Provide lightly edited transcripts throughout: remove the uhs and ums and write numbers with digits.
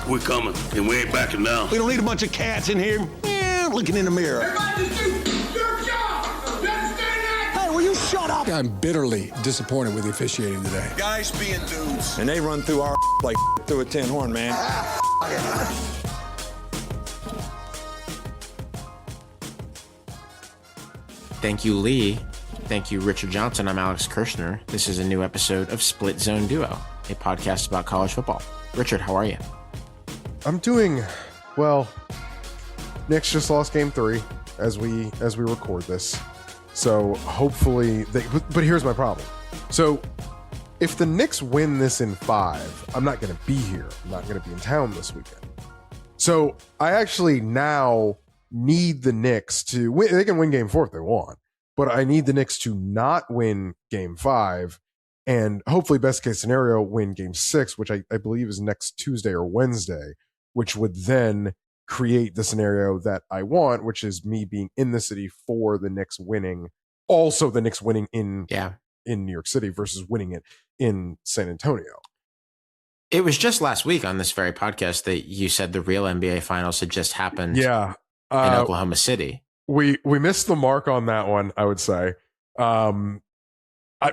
We're coming, and we ain't backing down. We don't need a bunch of cats in here looking in the mirror. Everybody just do your job. You understand that? Hey, will you shut up? I'm bitterly disappointed with the officiating today. Guys being dudes. And they run through our like through a tin horn, man. Thank you, Lee. Thank you, Richard Johnson. I'm Alex Kirshner. This is a new episode of Split Zone Duo, a podcast about college football. Richard, how are you? I'm doing well. Knicks just lost game 3 as we record this. So hopefully but here's my problem. So if the Knicks win this in 5, I'm not going to be here. I'm not going to be in town this weekend. So I actually now need the Knicks to win. They can win game 4 if they want, but I need the Knicks to not win game 5 and hopefully best case scenario win game 6, which I believe is next Tuesday or Wednesday, which would then create the scenario that I want, which is me being in the city for the Knicks winning. Also the Knicks winning in New York City versus winning it in San Antonio. It was just last week on this very podcast that you said the real NBA finals had just happened in Oklahoma City. We missed the mark on that one, I would say. Not an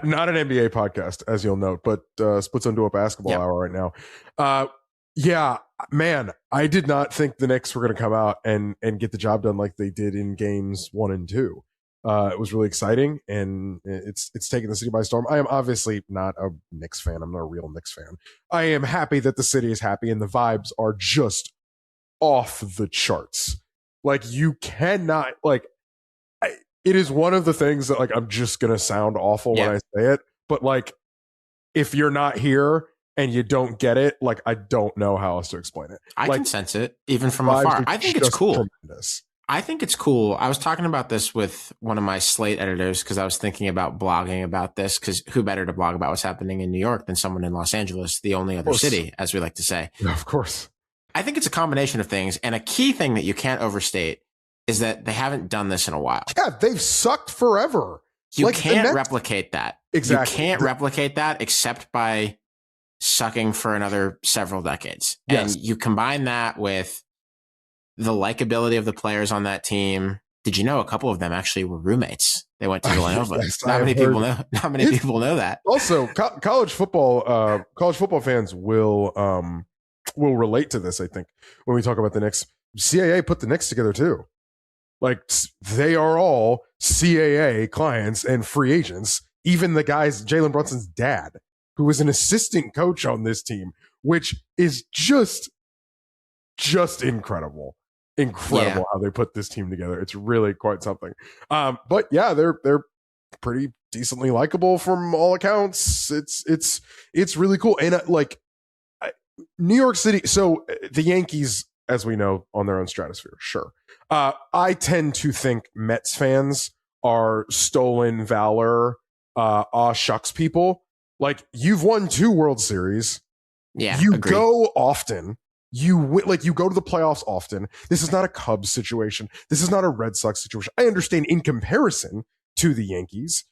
NBA podcast, as you'll note, but Split Zone Duo Basketball Hour right now. Yeah, man, I did not think the Knicks were going to come out and get the job done like they did in games 1 and 2. It was really exciting, and it's taken the city by storm. I am obviously not a Knicks fan. I'm not a real Knicks fan. I am happy that the city is happy, and the vibes are just off the charts. Like, you cannot, like, it is one of the things that, like, I'm just going to sound awful when I say it, but, like, if you're not here and you don't get it, like, I don't know how else to explain it. I like, can sense it, even from afar. I think it's cool. Tremendous. I think it's cool. I was talking about this with one of my Slate editors because I was thinking about blogging about this, because who better to blog about what's happening in New York than someone in Los Angeles, the only other city, as we like to say. Yeah, of course. I think it's a combination of things, and a key thing that you can't overstate is that they haven't done this in a while. Yeah, they've sucked forever. You can't replicate that. Exactly. You can't replicate that except by sucking for another several decades. Yes. And you combine that with the likability of the players on that team. Did you know a couple of them actually were roommates? They went to Villanova. Yes, Not many people know that. Also, college football fans will relate to this, I think, when we talk about the Knicks. CAA put the Knicks together too. Like, they are all CAA clients and free agents. Even the guys, Jalen Brunson's dad, who was an assistant coach on this team, which is just incredible how they put this team together. It's really quite something. But yeah, they're pretty decently likable from all accounts. It's really cool. And New York City. So the Yankees, as we know, on their own stratosphere. Sure. I tend to think Mets fans are stolen valor, shucks people. Like, you've won 2 World Series. Yeah, you agreed. go often. You go to the playoffs often. This is not a Cubs situation. This is not a Red Sox situation. I understand in comparison to the Yankees,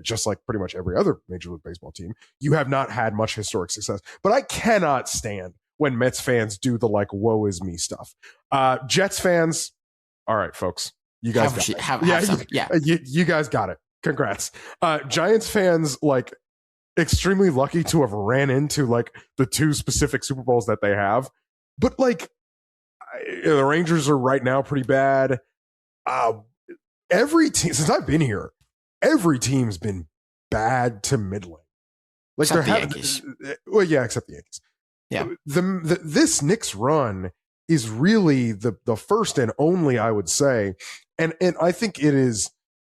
just like pretty much every other Major League Baseball team, you have not had much historic success. But I cannot stand when Mets fans do the, like, woe is me stuff. Jets fans, all right, folks, you guys you guys got it. Congrats. Giants fans, like, extremely lucky to have ran into, like, the 2 specific Super Bowls that they have. But, like, the Rangers are right now pretty bad. Every team, since I've been here, every team's been bad to middling. Like, except the Yankees. Well, yeah, except the Yankees. Yeah. This Knicks run is really the first and only, I would say, and I think it is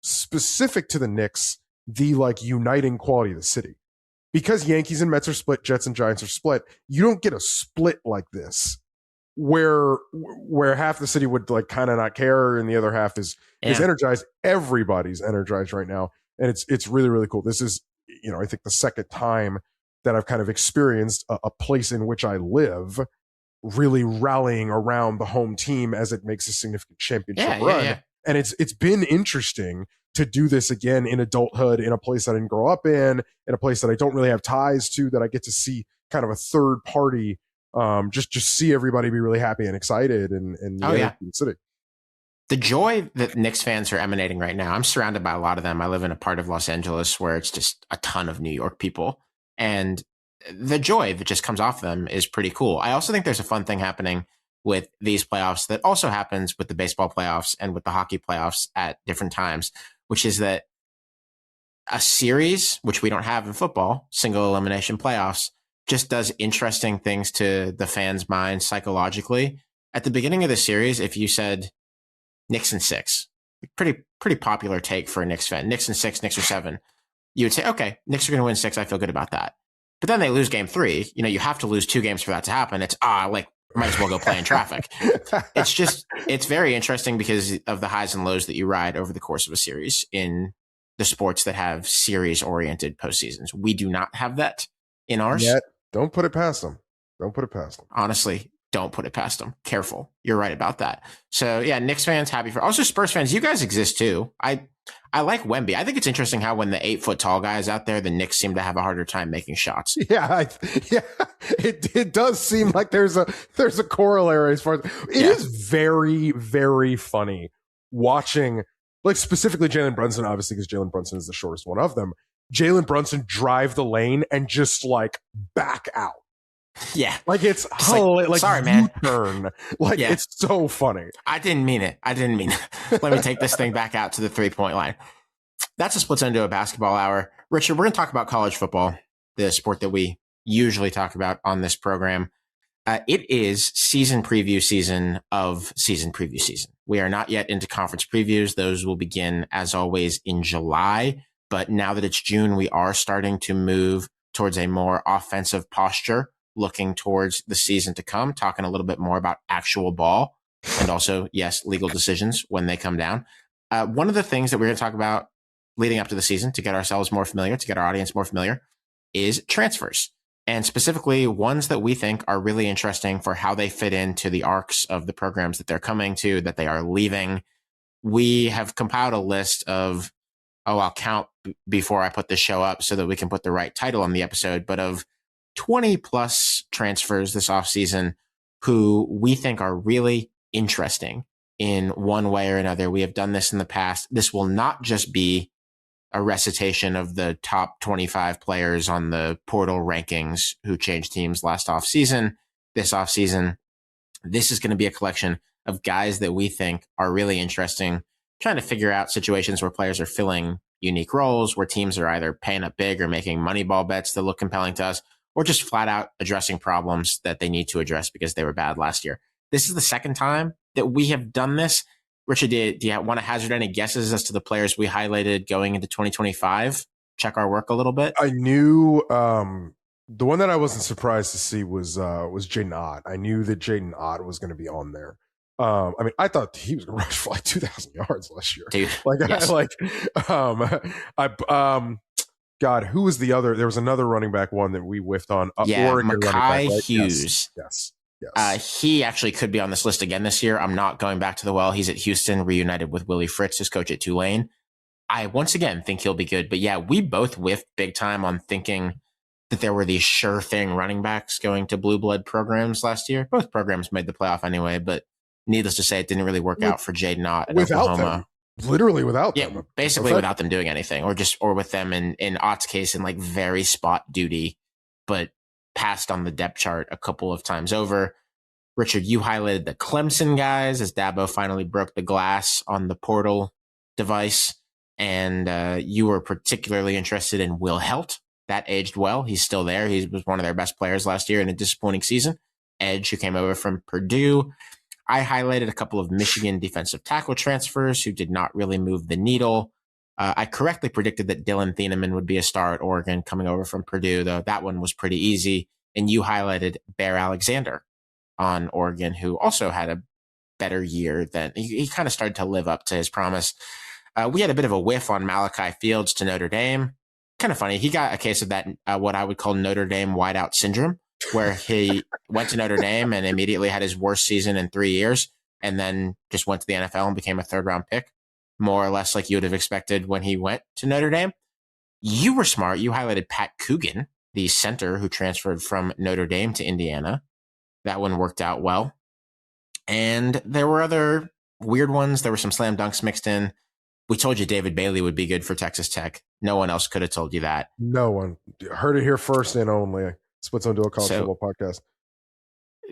specific to the Knicks, the, like, uniting quality of the city. Because Yankees and Mets are split, Jets and Giants are split, you don't get a split like this where half the city would, like, kind of not care and the other half is energized. Everybody's energized right now, and it's really, really cool. This is, I think the second time that I've kind of experienced a place in which I live really rallying around the home team as it makes a significant championship run. Yeah. And it's been interesting to do this again in adulthood, in a place I didn't grow up in a place that I don't really have ties to, that I get to see kind of a third party Just see everybody be really happy and excited and Oh, yeah. in the city. The joy that Knicks fans are emanating right now, I'm surrounded by a lot of them. I live in a part of Los Angeles where it's just a ton of New York people. And the joy that just comes off them is pretty cool. I also think there's a fun thing happening with these playoffs that also happens with the baseball playoffs and with the hockey playoffs at different times, which is that a series, which we don't have in football, single elimination playoffs, just does interesting things to the fans' minds psychologically. At the beginning of the series, if you said Knicks in 6, pretty popular take for a Knicks fan, Knicks in 6, Knicks or 7, you would say, okay, Knicks are going to win 6. I feel good about that. But then they lose game 3. You have to lose 2 games for that to happen. It's might as well go play in traffic. It's very interesting because of the highs and lows that you ride over the course of a series in the sports that have series-oriented postseasons. We do not have that in ours. Yet, don't put it past them. Don't put it past them. Honestly, don't put it past them. Careful. You're right about that. So, yeah, Knicks fans, happy for... Also, Spurs fans, you guys exist too. I like Wemby. I think it's interesting how when the 8-foot-tall guy is out there, the Knicks seem to have a harder time making shots. Yeah, it does seem like there's a corollary as far as it is very, very funny watching, like specifically Jalen Brunson, obviously because Jalen Brunson is the shortest one of them. Jalen Brunson drive the lane and just like back out. Yeah, like it's sorry, man. Turn It's so funny. I didn't mean it. Let me take this thing back out to the 3-point line. That's a splits into a basketball hour. Richard, we're going to talk about college football, the sport that we usually talk about on this program. It is season preview season of season preview season. We are not yet into conference previews. Those will begin, as always, in July. But now that it's June, we are starting to move towards a more offensive posture, looking towards the season to come, talking a little bit more about actual ball and also, yes, legal decisions when they come down. One of the things that we're going to talk about leading up to the season to get ourselves more familiar, to get our audience more familiar, is transfers. And specifically ones that we think are really interesting for how they fit into the arcs of the programs that they're coming to, that they are leaving. We have compiled a list of, I'll count before I put this show up so that we can put the right title on the episode, but of 20 plus transfers this offseason who we think are really interesting in one way or another. We have done this in the past. This will not just be a recitation of the top 25 players on the portal rankings who changed teams last offseason. This offseason, this is going to be a collection of guys that we think are really interesting, trying to figure out situations where players are filling unique roles, where teams are either paying up big or making money ball bets that look compelling to us, or just flat out addressing problems that they need to address because they were bad last year. This is the second time that we have done this. Richard, do you want to hazard any guesses as to the players we highlighted going into 2025? Check our work a little bit. I knew the one that I wasn't surprised to see was Jaden Ott. I knew that Jaden Ott was going to be on there. I thought he was going to rush for like 2,000 yards last year. Dude, yes. God, who was the other? There was another running back one that we whiffed on. Oregon Mekhi running back, right? Hughes. Yes. He actually could be on this list again this year. I'm not going back to the well. He's at Houston, reunited with Willie Fritz, his coach at Tulane. I once again think he'll be good. But yeah, we both whiffed big time on thinking that there were these sure thing running backs going to blue blood programs last year. Both programs made the playoff anyway, but needless to say, it didn't really work out for Jaden Ott at Oklahoma. Them. Literally without them. Yeah, basically without them doing anything, or with them in Ott's case in like very spot duty, but passed on the depth chart a couple of times over. Richard, you highlighted the Clemson guys as Dabo finally broke the glass on the portal device, and you were particularly interested in Will Helt. That aged well. He's still there. He was one of their best players last year in a disappointing season. Edge, who came over from Purdue. I highlighted a couple of Michigan defensive tackle transfers who did not really move the needle. I correctly predicted that Dylan Thieneman would be a star at Oregon coming over from Purdue, though that one was pretty easy. And you highlighted Bear Alexander on Oregon, who also had a better year than he kind of started to live up to his promise. We had a bit of a whiff on Malachi Fields to Notre Dame. Kind of funny. He got a case of that, what I would call Notre Dame wideout syndrome, where he went to Notre Dame and immediately had his worst season in 3 years, and then just went to the NFL and became a third-round pick, more or less like you would have expected when he went to Notre Dame. You were smart. You highlighted Pat Coogan, the center who transferred from Notre Dame to Indiana. That one worked out well. And there were other weird ones. There were some slam dunks mixed in. We told you David Bailey would be good for Texas Tech. No one else could have told you that. No one heard it here first and only. Splits on Dual College Football Podcast.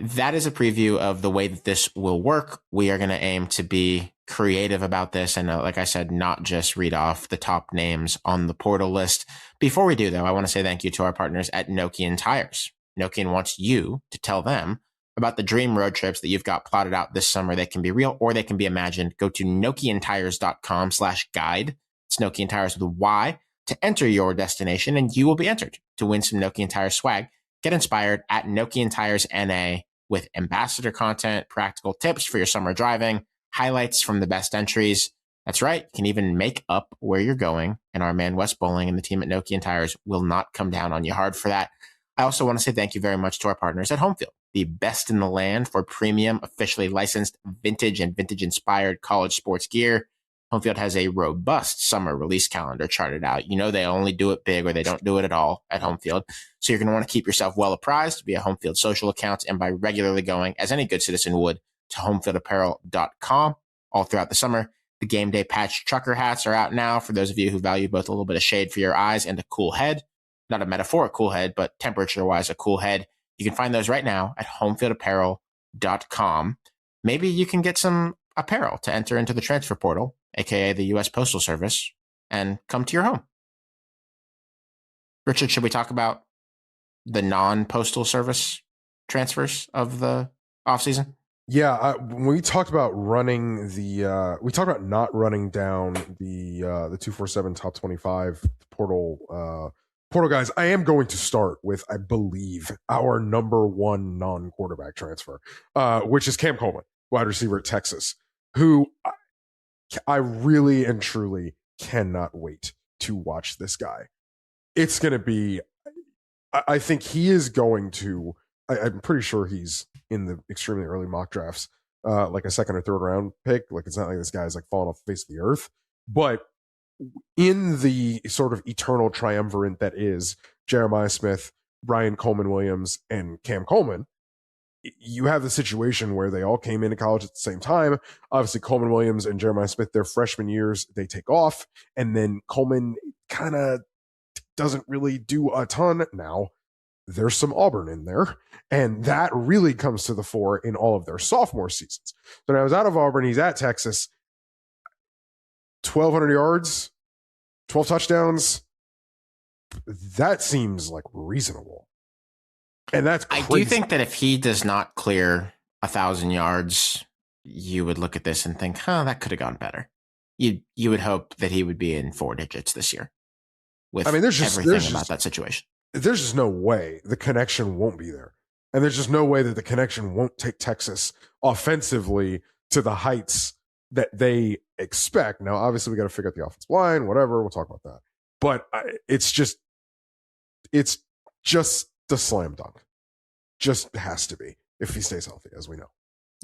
That is a preview of the way that this will work. We are going to aim to be creative about this. And like I said, not just read off the top names on the portal list. Before we do, though, I want to say thank you to our partners at Nokian Tires. Nokian wants you to tell them about the dream road trips that you've got plotted out this summer. They can be real or they can be imagined. Go to nokiantires.com/guide. It's Nokian Tires with a Y to enter your destination, and you will be entered to win some Nokian Tires swag. Get inspired at Nokian Tires NA with ambassador content, practical tips for your summer driving, highlights from the best entries. That's right. You can even make up where you're going. And our man Wes Bowling and the team at Nokian Tires will not come down on you hard for that. I also want to say thank you very much to our partners at Homefield, the best in the land for premium, officially licensed vintage and vintage-inspired college sports gear. Homefield has a robust summer release calendar charted out. You know they only do it big or they don't do it at all at Homefield. So you're going to want to keep yourself well apprised via Homefield social accounts and by regularly going, as any good citizen would, to homefieldapparel.com all throughout the summer. The game day patch trucker hats are out now for those of you who value both a little bit of shade for your eyes and a cool head. Not a metaphoric cool head, but temperature-wise a cool head. You can find those right now at homefieldapparel.com. Maybe you can get some apparel to enter into the transfer portal, aka the U.S. Postal Service, and come to your home. Richard, should we talk about the non-postal service transfers of the offseason? Yeah, when we talked about running we talked about not running down the 247 top 25 portal guys. I am going to start with, I believe, our number one non-quarterback transfer, which is Cam Coleman, wide receiver at Texas, who I really and truly cannot wait to watch this guy. It's going to be, I think he is going to, I'm pretty sure he's in the extremely early mock drafts, like a second or third round pick. Like, it's not like this guy's like falling off the face of the earth, but in the sort of eternal triumvirate that is Jeremiah Smith, Brian Coleman Williams, and Cam Coleman, you have the situation where they all came into college at the same time. Obviously, Coleman Williams and Jeremiah Smith, their freshman years, they take off, and then Coleman kind of doesn't really do a ton. Now, there's some Auburn in there, and that really comes to the fore in all of their sophomore seasons. So now he's out of Auburn, he's at Texas, 1,200 yards, 12 touchdowns. That seems like reasonable. And that's crazy. I do think that if he does not clear 1,000 yards, you would look at this and think, that could have gone better. You would hope that he would be in 4 digits this year with everything about that situation. There's just no way the connection won't be there. And there's just no way that the connection won't take Texas offensively to the heights that they expect. Now, obviously, we got to figure out the offensive line, whatever. We'll talk about that. But it's just the slam dunk. Just has to be if he stays healthy, as we know.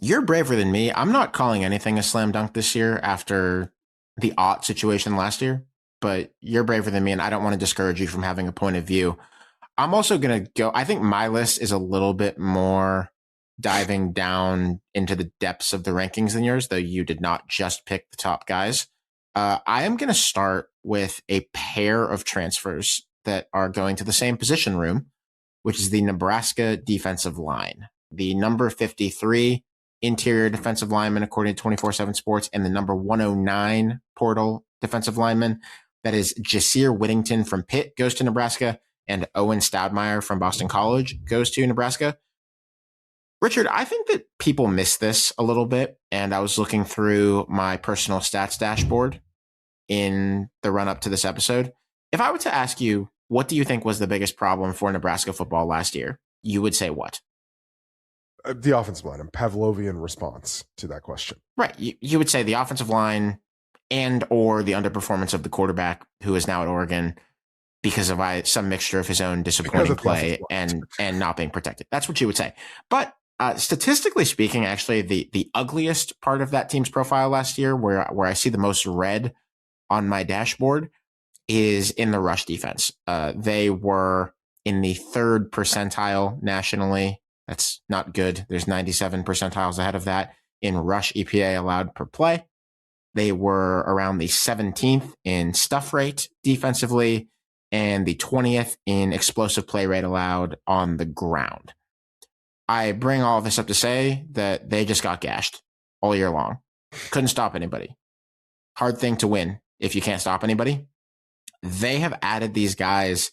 You're braver than me. I'm not calling anything a slam dunk this year after the Ott situation last year, but you're braver than me, and I don't want to discourage you from having a point of view. I'm also going to go, I think my list is a little bit more diving down into the depths of the rankings than yours, though you did not just pick the top guys. I am going to start with a pair of transfers that are going to the same position room, which is the Nebraska defensive line. The number 53 interior defensive lineman, according to 24/7 Sports, and the number 109 portal defensive lineman. That is Jasir Whittington from Pitt goes to Nebraska, and Owen Stoudemire from Boston College goes to Nebraska. Richard, I think that people miss this a little bit, and I was looking through my personal stats dashboard in the run-up to this episode. If I were to ask you, what do you think was the biggest problem for Nebraska football last year, you would say what? The offensive line, and Pavlovian response to that question. Right. You would say the offensive line and or the underperformance of the quarterback who is now at Oregon because of some mixture of his own disappointing play and not being protected. That's what you would say. But statistically speaking, actually, the ugliest part of that team's profile last year, where I see the most red on my dashboard, is in the rush defense. They were in the 3rd percentile nationally That's not good. There's 97 percentiles ahead of that in rush EPA allowed per play. They were around the 17th in stuff rate defensively and the 20th in explosive play rate allowed on the ground. I bring all this up to say that they just got gashed all year long. Couldn't stop anybody. Hard thing to win if you can't stop anybody. They have added these guys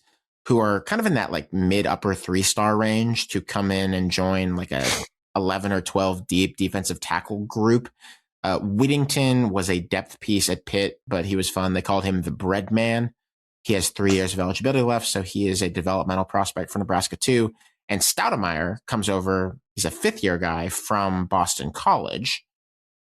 who are kind of in that like mid upper 3-star range to come in and join like a 11 or 12 deep defensive tackle group. Whittington was a depth piece at Pitt, but he was fun. They called him the bread man. He has 3 years of eligibility left, so he is a developmental prospect for Nebraska too. And Stoudemire comes over. He's a 5th-year guy from Boston College.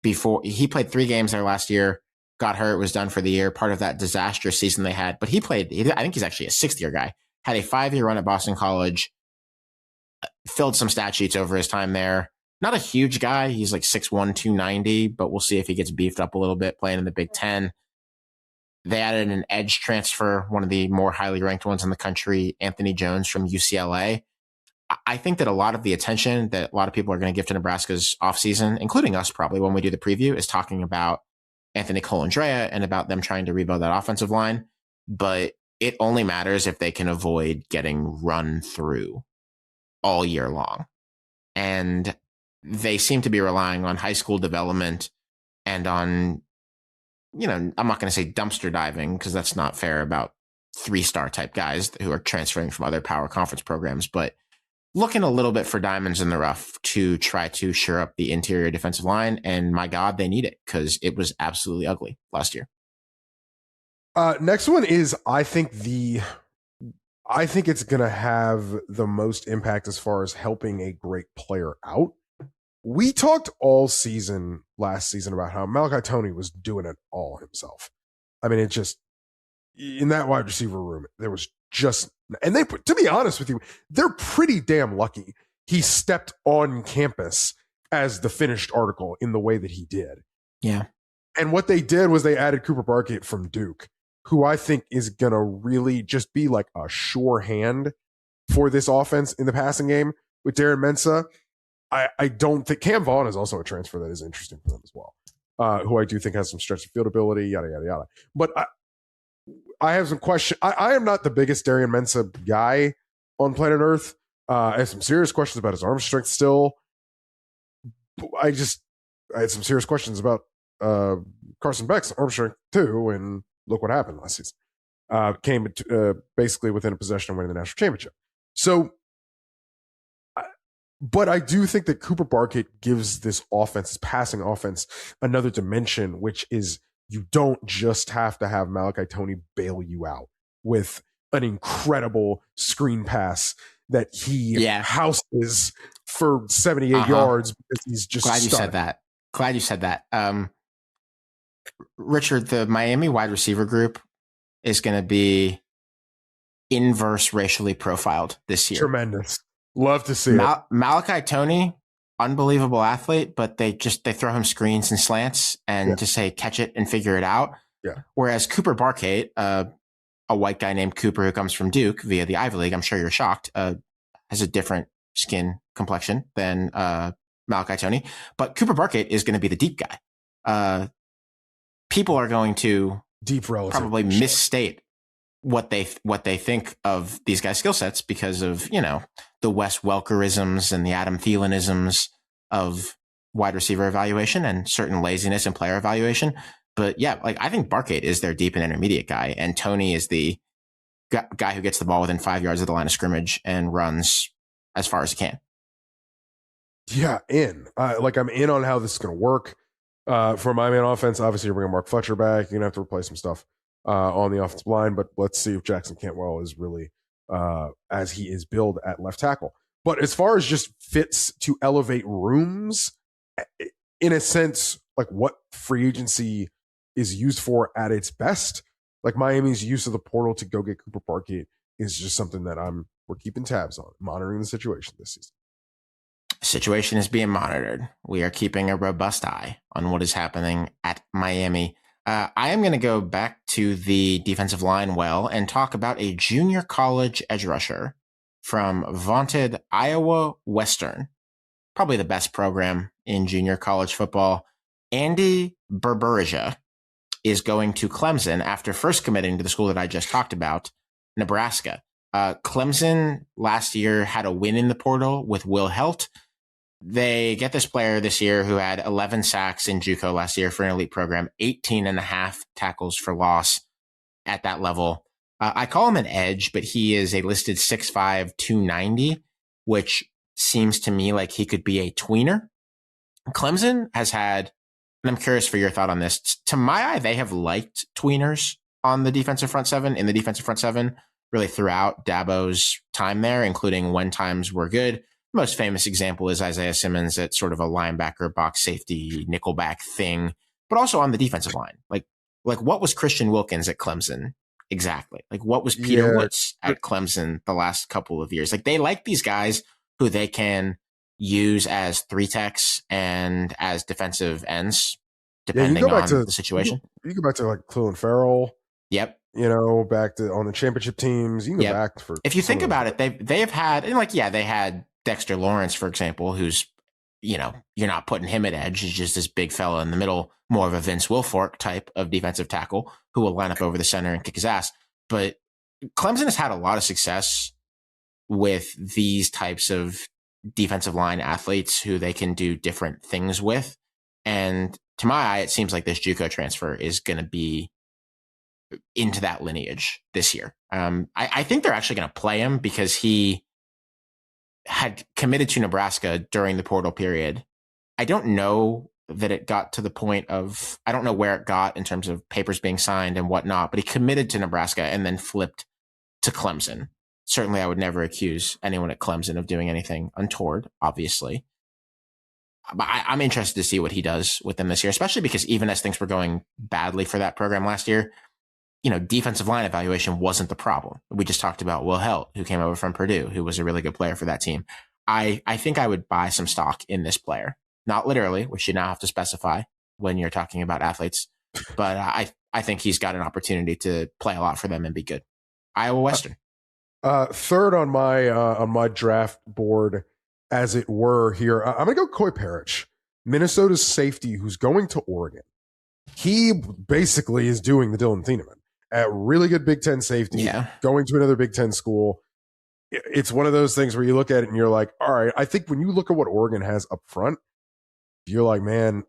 Before he played 3 games there last year, got hurt, was done for the year, part of that disastrous season they had. But I think he's actually a 6th-year guy, had a 5-year run at Boston College, filled some stat sheets over his time there. Not a huge guy. He's like 6'1", 290, but we'll see if he gets beefed up a little bit playing in the Big Ten. They added an edge transfer, one of the more highly ranked ones in the country, Anthony Jones from UCLA. I think that a lot of the attention that a lot of people are going to give to Nebraska's offseason, including us probably when we do the preview, is talking about Anthony Colandrea and about them trying to rebuild that offensive line. But it only matters if they can avoid getting run through all year long. And they seem to be relying on high school development and on, I'm not going to say dumpster diving because that's not fair about 3-star type guys who are transferring from other power conference programs, but looking a little bit for diamonds in the rough to try to shore up the interior defensive line. And my God, they need it because it was absolutely ugly last year. Next one is, I think it's going to have the most impact as far as helping a great player out. We talked all season last season about how Malachi Toney was doing it all himself. I mean, it just, in that wide receiver room, there was just, and they, to be honest with you, they're pretty damn lucky he stepped on campus as the finished article in the way that he did. Yeah. And what they did was they added Cooper Barkett from Duke, who I think is going to really just be like a sure hand for this offense in the passing game with Darren Mensah. I don't think Cam Vaughn is also a transfer that is interesting for them as well, who I do think has some stretch of field ability, yada, yada, yada. But I have some questions. I am not the biggest Darren Mensah guy on planet Earth. I have some serious questions about his arm strength still. I had some serious questions about Carson Beck's arm strength too, and look what happened last season. Came basically within a possession of winning the national championship. So, but I do think that Cooper Barkett gives this offense, this passing offense, another dimension, which is you don't just have to have Malachi Toney bail you out with an incredible screen pass that he houses for 78 yards because he's just Glad you said that. Richard, the Miami wide receiver group is going to be inverse racially profiled this year. Tremendous. Love to see it. Malachi Toney, unbelievable athlete, but they throw him screens and slants and just say, catch it and figure it out. Yeah. Whereas Cooper Barkett, a white guy named Cooper who comes from Duke via the Ivy League, I'm sure you're shocked, has a different skin complexion than Malachi Toney. But Cooper Barkett is going to be the deep guy. People are going to probably misstate what they think of these guys' skill sets because of, the Wes Welkerisms and the Adam Thielenisms of wide receiver evaluation and certain laziness in player evaluation. But yeah, I think Barkett is their deep and intermediate guy, and Toney is the guy who gets the ball within 5 yards of the line of scrimmage and runs as far as he can. Yeah, I'm in on how this is going to work. For my main offense, obviously you're bringing Mark Fletcher back. You're going to have to replace some stuff on the offensive line, but let's see if Jackson Cantwell is really as he is billed at left tackle. But as far as just fits to elevate rooms, in a sense, what free agency is used for at its best, Miami's use of the portal to go get Cooper Barkett is just something that we're keeping tabs on, monitoring the situation this season. Situation is being monitored. We are keeping a robust eye on what is happening at Miami. I am going to go back to the defensive line and talk about a junior college edge rusher from vaunted Iowa Western, probably the best program in junior college football. Andy Berberija is going to Clemson after first committing to the school that I just talked about, Nebraska. Clemson last year had a win in the portal with Will Helt. They get this player this year who had 11 sacks in JUCO last year for an elite program, 18 and a half tackles for loss at that level. I call him an edge, but he is a listed 6'5", 290, which seems to me like he could be a tweener. Clemson has had, and I'm curious for your thought on this. To my eye, they have liked tweeners on the defensive front seven, really throughout Dabo's time there, including when times were good. Most famous example is Isaiah Simmons at sort of a linebacker, box safety, nickelback thing, but also on the defensive line. Like what was Christian Wilkins at Clemson? Exactly. Like what was Peter Woods at Clemson the last couple of years? Like they like these guys who they can use as three techs and as defensive ends, depending on the situation. You go back to like Clelin Ferrell. Yep. Back to on the championship teams. You can go back for. If you think about it, they have had, and they had Dexter Lawrence, for example, who's, you're not putting him at edge. He's just this big fella in the middle, more of a Vince Wilfork type of defensive tackle who will line up over the center and kick his ass. But Clemson has had a lot of success with these types of defensive line athletes who they can do different things with. And to my eye, it seems like this JUCO transfer is going to be into that lineage this year. I think they're actually going to play him because he had committed to Nebraska during the portal period. I don't know that it got to the point of, I don't know where it got in terms of papers being signed and whatnot, but he committed to Nebraska and then flipped to Clemson. Certainly I would never accuse anyone at Clemson of doing anything untoward, obviously. But I'm interested to see what he does with them this year, especially because even as things were going badly for that program last year, defensive line evaluation wasn't the problem. We just talked about Will Helt, who came over from Purdue, who was a really good player for that team. I think I would buy some stock in this player. Not literally, which you now have to specify when you're talking about athletes, but I think he's got an opportunity to play a lot for them and be good. Iowa Western. Third on my draft board, as it were here, I'm going to go Coy Parrish, Minnesota's safety, who's going to Oregon. He basically is doing the Dylan Thieneman. A really good Big Ten safety, going to another Big Ten school. It's one of those things where you look at it and you're like, all right, I think when you look at what Oregon has up front, you're like, man,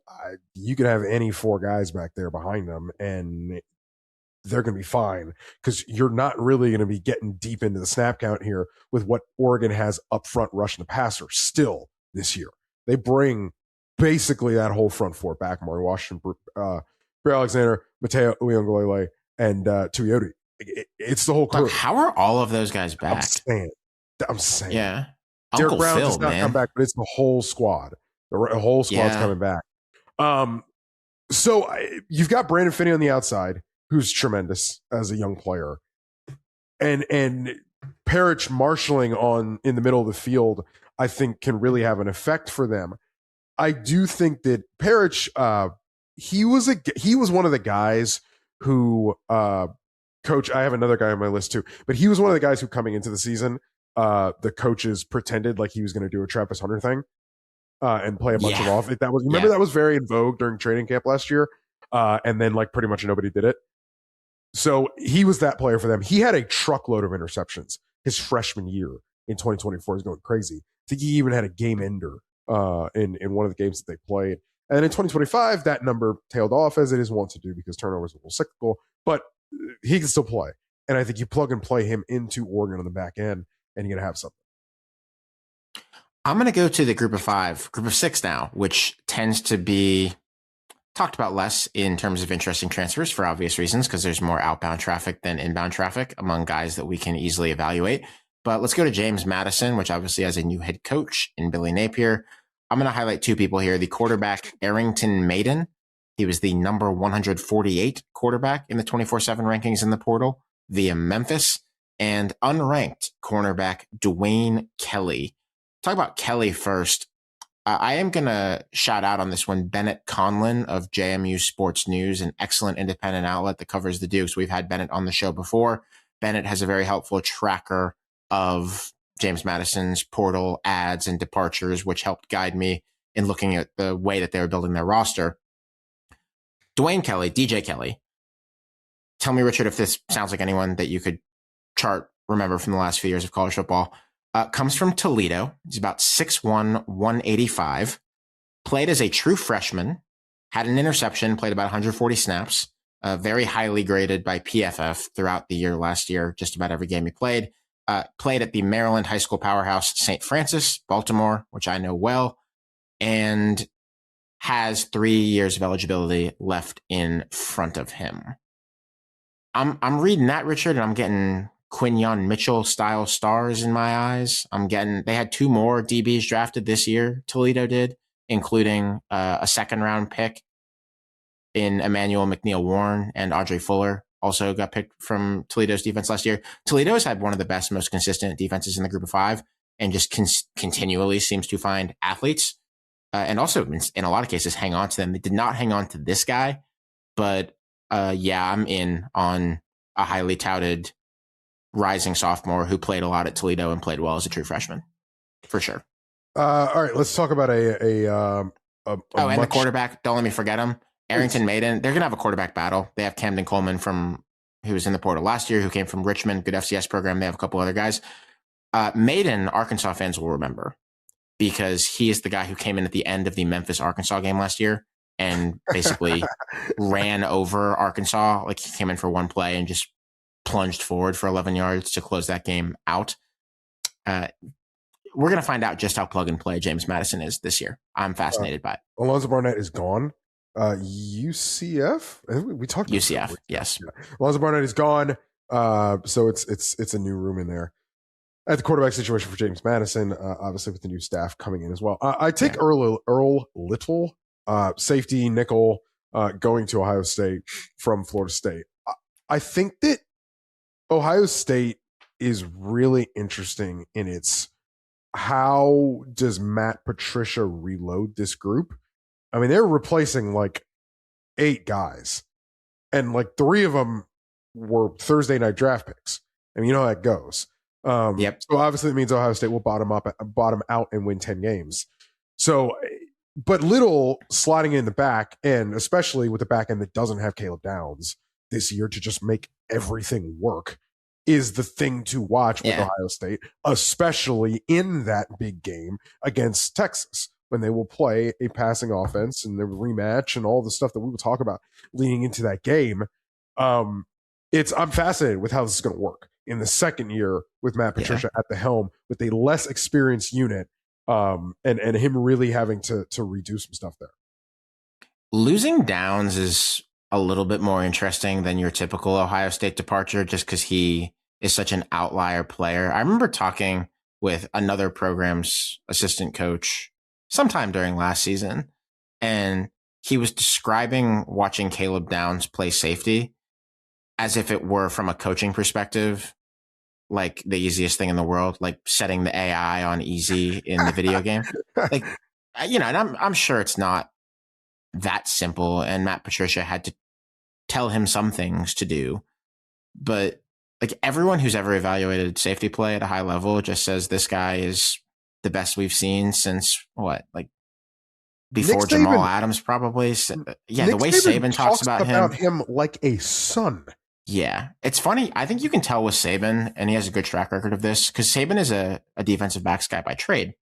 you could have any four guys back there behind them and they're going to be fine because you're not really going to be getting deep into the snap count here with what Oregon has up front rushing the passer still this year. They bring basically that whole front four back, Maury Washington, Bray Alexander, Mateo Uyunglele, and Tuioti. It's the whole crew. How are all of those guys back? I'm saying. Yeah. Derek Uncle Brown Phil, does not come back, but it's the whole squad. The whole squad's coming back. So you've got Brandon Finney on the outside, who's tremendous as a young player. And Parrish marshaling on in the middle of the field, I think can really have an effect for them. I do think that Parrish, he was one of the guys who coach, I have another guy on my list too, but he was one of the guys who coming into the season, the coaches pretended like he was going to do a Travis Hunter thing and play a bunch of off. That was very in vogue during training camp last year. And then like pretty much nobody did it. So he was that player for them. He had a truckload of interceptions his freshman year in 2024. He's going crazy. I think he even had a game ender in one of the games that they played. And in 2025, that number tailed off as it is wont to do because turnovers are a little cyclical, but he can still play. And I think you plug and play him into Oregon on the back end and you're going to have something. I'm going to go to the group of six now, which tends to be talked about less in terms of interesting transfers for obvious reasons, because there's more outbound traffic than inbound traffic among guys that we can easily evaluate. But let's go to James Madison, which obviously has a new head coach in Billy Napier. I'm going to highlight two people here. The quarterback, Arrington Maiden. He was the number 148 quarterback in the 24/7 rankings in the portal via Memphis. And unranked cornerback, Dwayne Kelly. Talk about Kelly first. I am going to shout out on this one Bennett Conlin of JMU Sports News, an excellent independent outlet that covers the Dukes. We've had Bennett on the show before. Bennett has a very helpful tracker of James Madison's portal ads and departures, which helped guide me in looking at the way that they were building their roster. Dwayne Kelly, DJ Kelly. Tell me, Richard, if this sounds like anyone that you could remember from the last few years of college football. Comes from Toledo. He's about 6'1", 185. Played as a true freshman. Had an interception, played about 140 snaps. Very highly graded by PFF throughout the year last year, just about every game he played. Played at the Maryland high school powerhouse St. Francis, Baltimore, which I know well, and has 3 years of eligibility left in front of him. I'm reading that, Richard, and I'm getting Quinyon Mitchell style stars in my eyes. They had 2 more DBs drafted this year, Toledo did, including a second round pick in Emmanuel McNeil-Warren, and Audrey Fuller also got picked from Toledo's defense last year. Toledo has had one of the best, most consistent defenses in the group of 5 and just continually seems to find athletes and also in a lot of cases hang on to them. They did not hang on to this guy, but I'm in on a highly touted rising sophomore who played a lot at Toledo and played well as a true freshman, for sure. All right, let's talk about and the quarterback. Don't let me forget him. Arrington Maiden. They're going to have a quarterback battle. They have Camden Coleman who was in the portal last year, who came from Richmond, good FCS program. They have a couple other guys. Maiden, Arkansas fans will remember because he is the guy who came in at the end of the Memphis Arkansas game last year and basically ran over Arkansas. Like he came in for one play and just plunged forward for 11 yards to close that game out. We're going to find out just how plug and play James Madison is this year. I'm fascinated by it. Alonzo Barnett is gone. UCF? We talked about UCF, yes. Yeah. Alonzo Barnett is gone. So it's a new room in there. At the quarterback situation for James Madison, obviously with the new staff coming in as well. I take Earl Little, safety nickel, going to Ohio State from Florida State. I think that Ohio State is really interesting in its how does Matt Patricia reload this group? I mean, they're replacing like 8 guys, and like 3 of them were Thursday night draft picks. I mean, you know how that goes. Yep. So obviously it means Ohio State will bottom out and win 10 games. So, but Little sliding in the back end, especially with the back end that doesn't have Caleb Downs this year to just make everything work, is the thing to watch with Ohio State, especially in that big game against Texas, when they will play a passing offense and the rematch and all the stuff that we will talk about leading into that game. I'm fascinated with how this is going to work in the second year with Matt Patricia at the helm with a less experienced unit, and him really having to redo some stuff there. Losing Downs is a little bit more interesting than your typical Ohio State departure, just because he is such an outlier player. I remember talking with another program's assistant coach sometime during last season, and he was describing watching Caleb Downs play safety as if it were, from a coaching perspective, like the easiest thing in the world, like setting the AI on easy in the video game. Like, and I'm sure it's not that simple, and Matt Patricia had to tell him some things to do, but like everyone who's ever evaluated safety play at a high level just says this guy is the best we've seen since before Jamal Adams, probably. The way Saban talks about him like a son. Yeah, it's funny. I think you can tell with Saban, and he has a good track record of this, because Saban is a defensive backs guy by trade.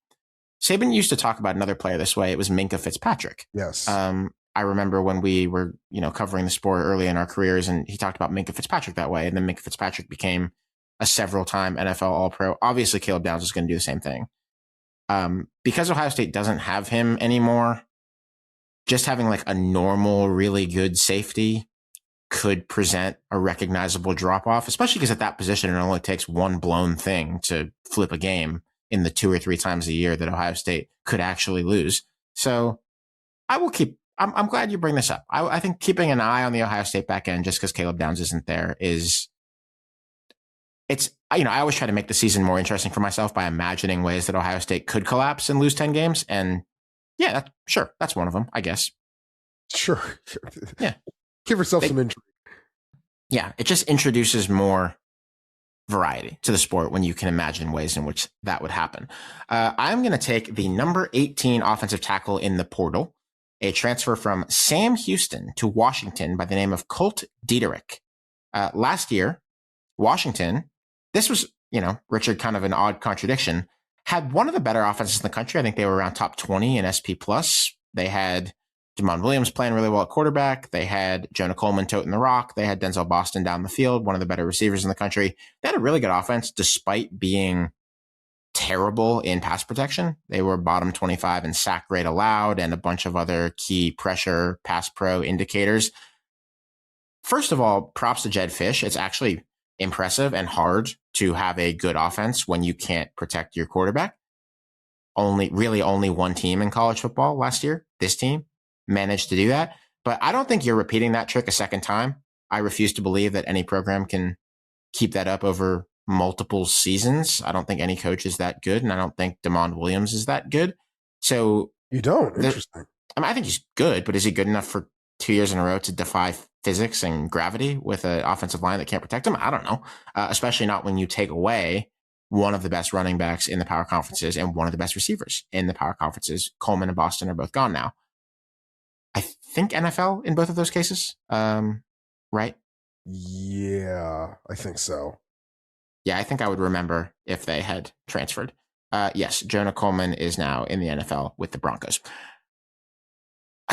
Saban used to talk about another player this way. It was Minkah Fitzpatrick. Yes. I remember when we were, covering the sport early in our careers, and he talked about Minkah Fitzpatrick that way. And then Minkah Fitzpatrick became a several-time NFL All-Pro. Obviously, Caleb Downs is going to do the same thing. Because Ohio State doesn't have him anymore, just having like a normal, really good safety could present a recognizable drop-off, especially because at that position, it only takes one blown thing to flip a game in the 2 or 3 times a year that Ohio State could actually lose. So I'm glad you bring this up. I think keeping an eye on the Ohio State back end just because Caleb Downs isn't there I always try to make the season more interesting for myself by imagining ways that Ohio State could collapse and lose 10 games. And that's one of them, I guess. Sure. Yeah. Give yourself some intrigue. Yeah. It just introduces more variety to the sport when you can imagine ways in which that would happen. I'm going to take the number 18 offensive tackle in the portal, a transfer from Sam Houston to Washington by the name of Colt Diederich. Last year, Washington, this was, Richard, kind of an odd contradiction, had one of the better offenses in the country. I think they were around top 20 in SP+. They had Damon Williams playing really well at quarterback. They had Jonah Coleman toting the rock. They had Denzel Boston down the field, one of the better receivers in the country. They had a really good offense despite being terrible in pass protection. They were bottom 25 in sack rate allowed and a bunch of other key pressure pass pro indicators. First of all, props to Jed Fish. It's actually impressive and hard to have a good offense when you can't protect your quarterback. Only one team in college football last year, this team, managed to do that. But I don't think you're repeating that trick a second time. I refuse to believe that any program can keep that up over multiple seasons. I don't think any coach is that good, and I don't think Damon Williams is that good. So you don't? Interesting. I think he's good, but is he good enough for 2 years in a row to defy physics and gravity with an offensive line that can't protect him? I don't know, especially not when you take away one of the best running backs in the power conferences and one of the best receivers in the power conferences. Coleman and Boston are both gone now. I think NFL in both of those cases, right? Yeah, I think so. Yeah, I think I would remember if they had transferred. Yes, Jonah Coleman is now in the NFL with the Broncos.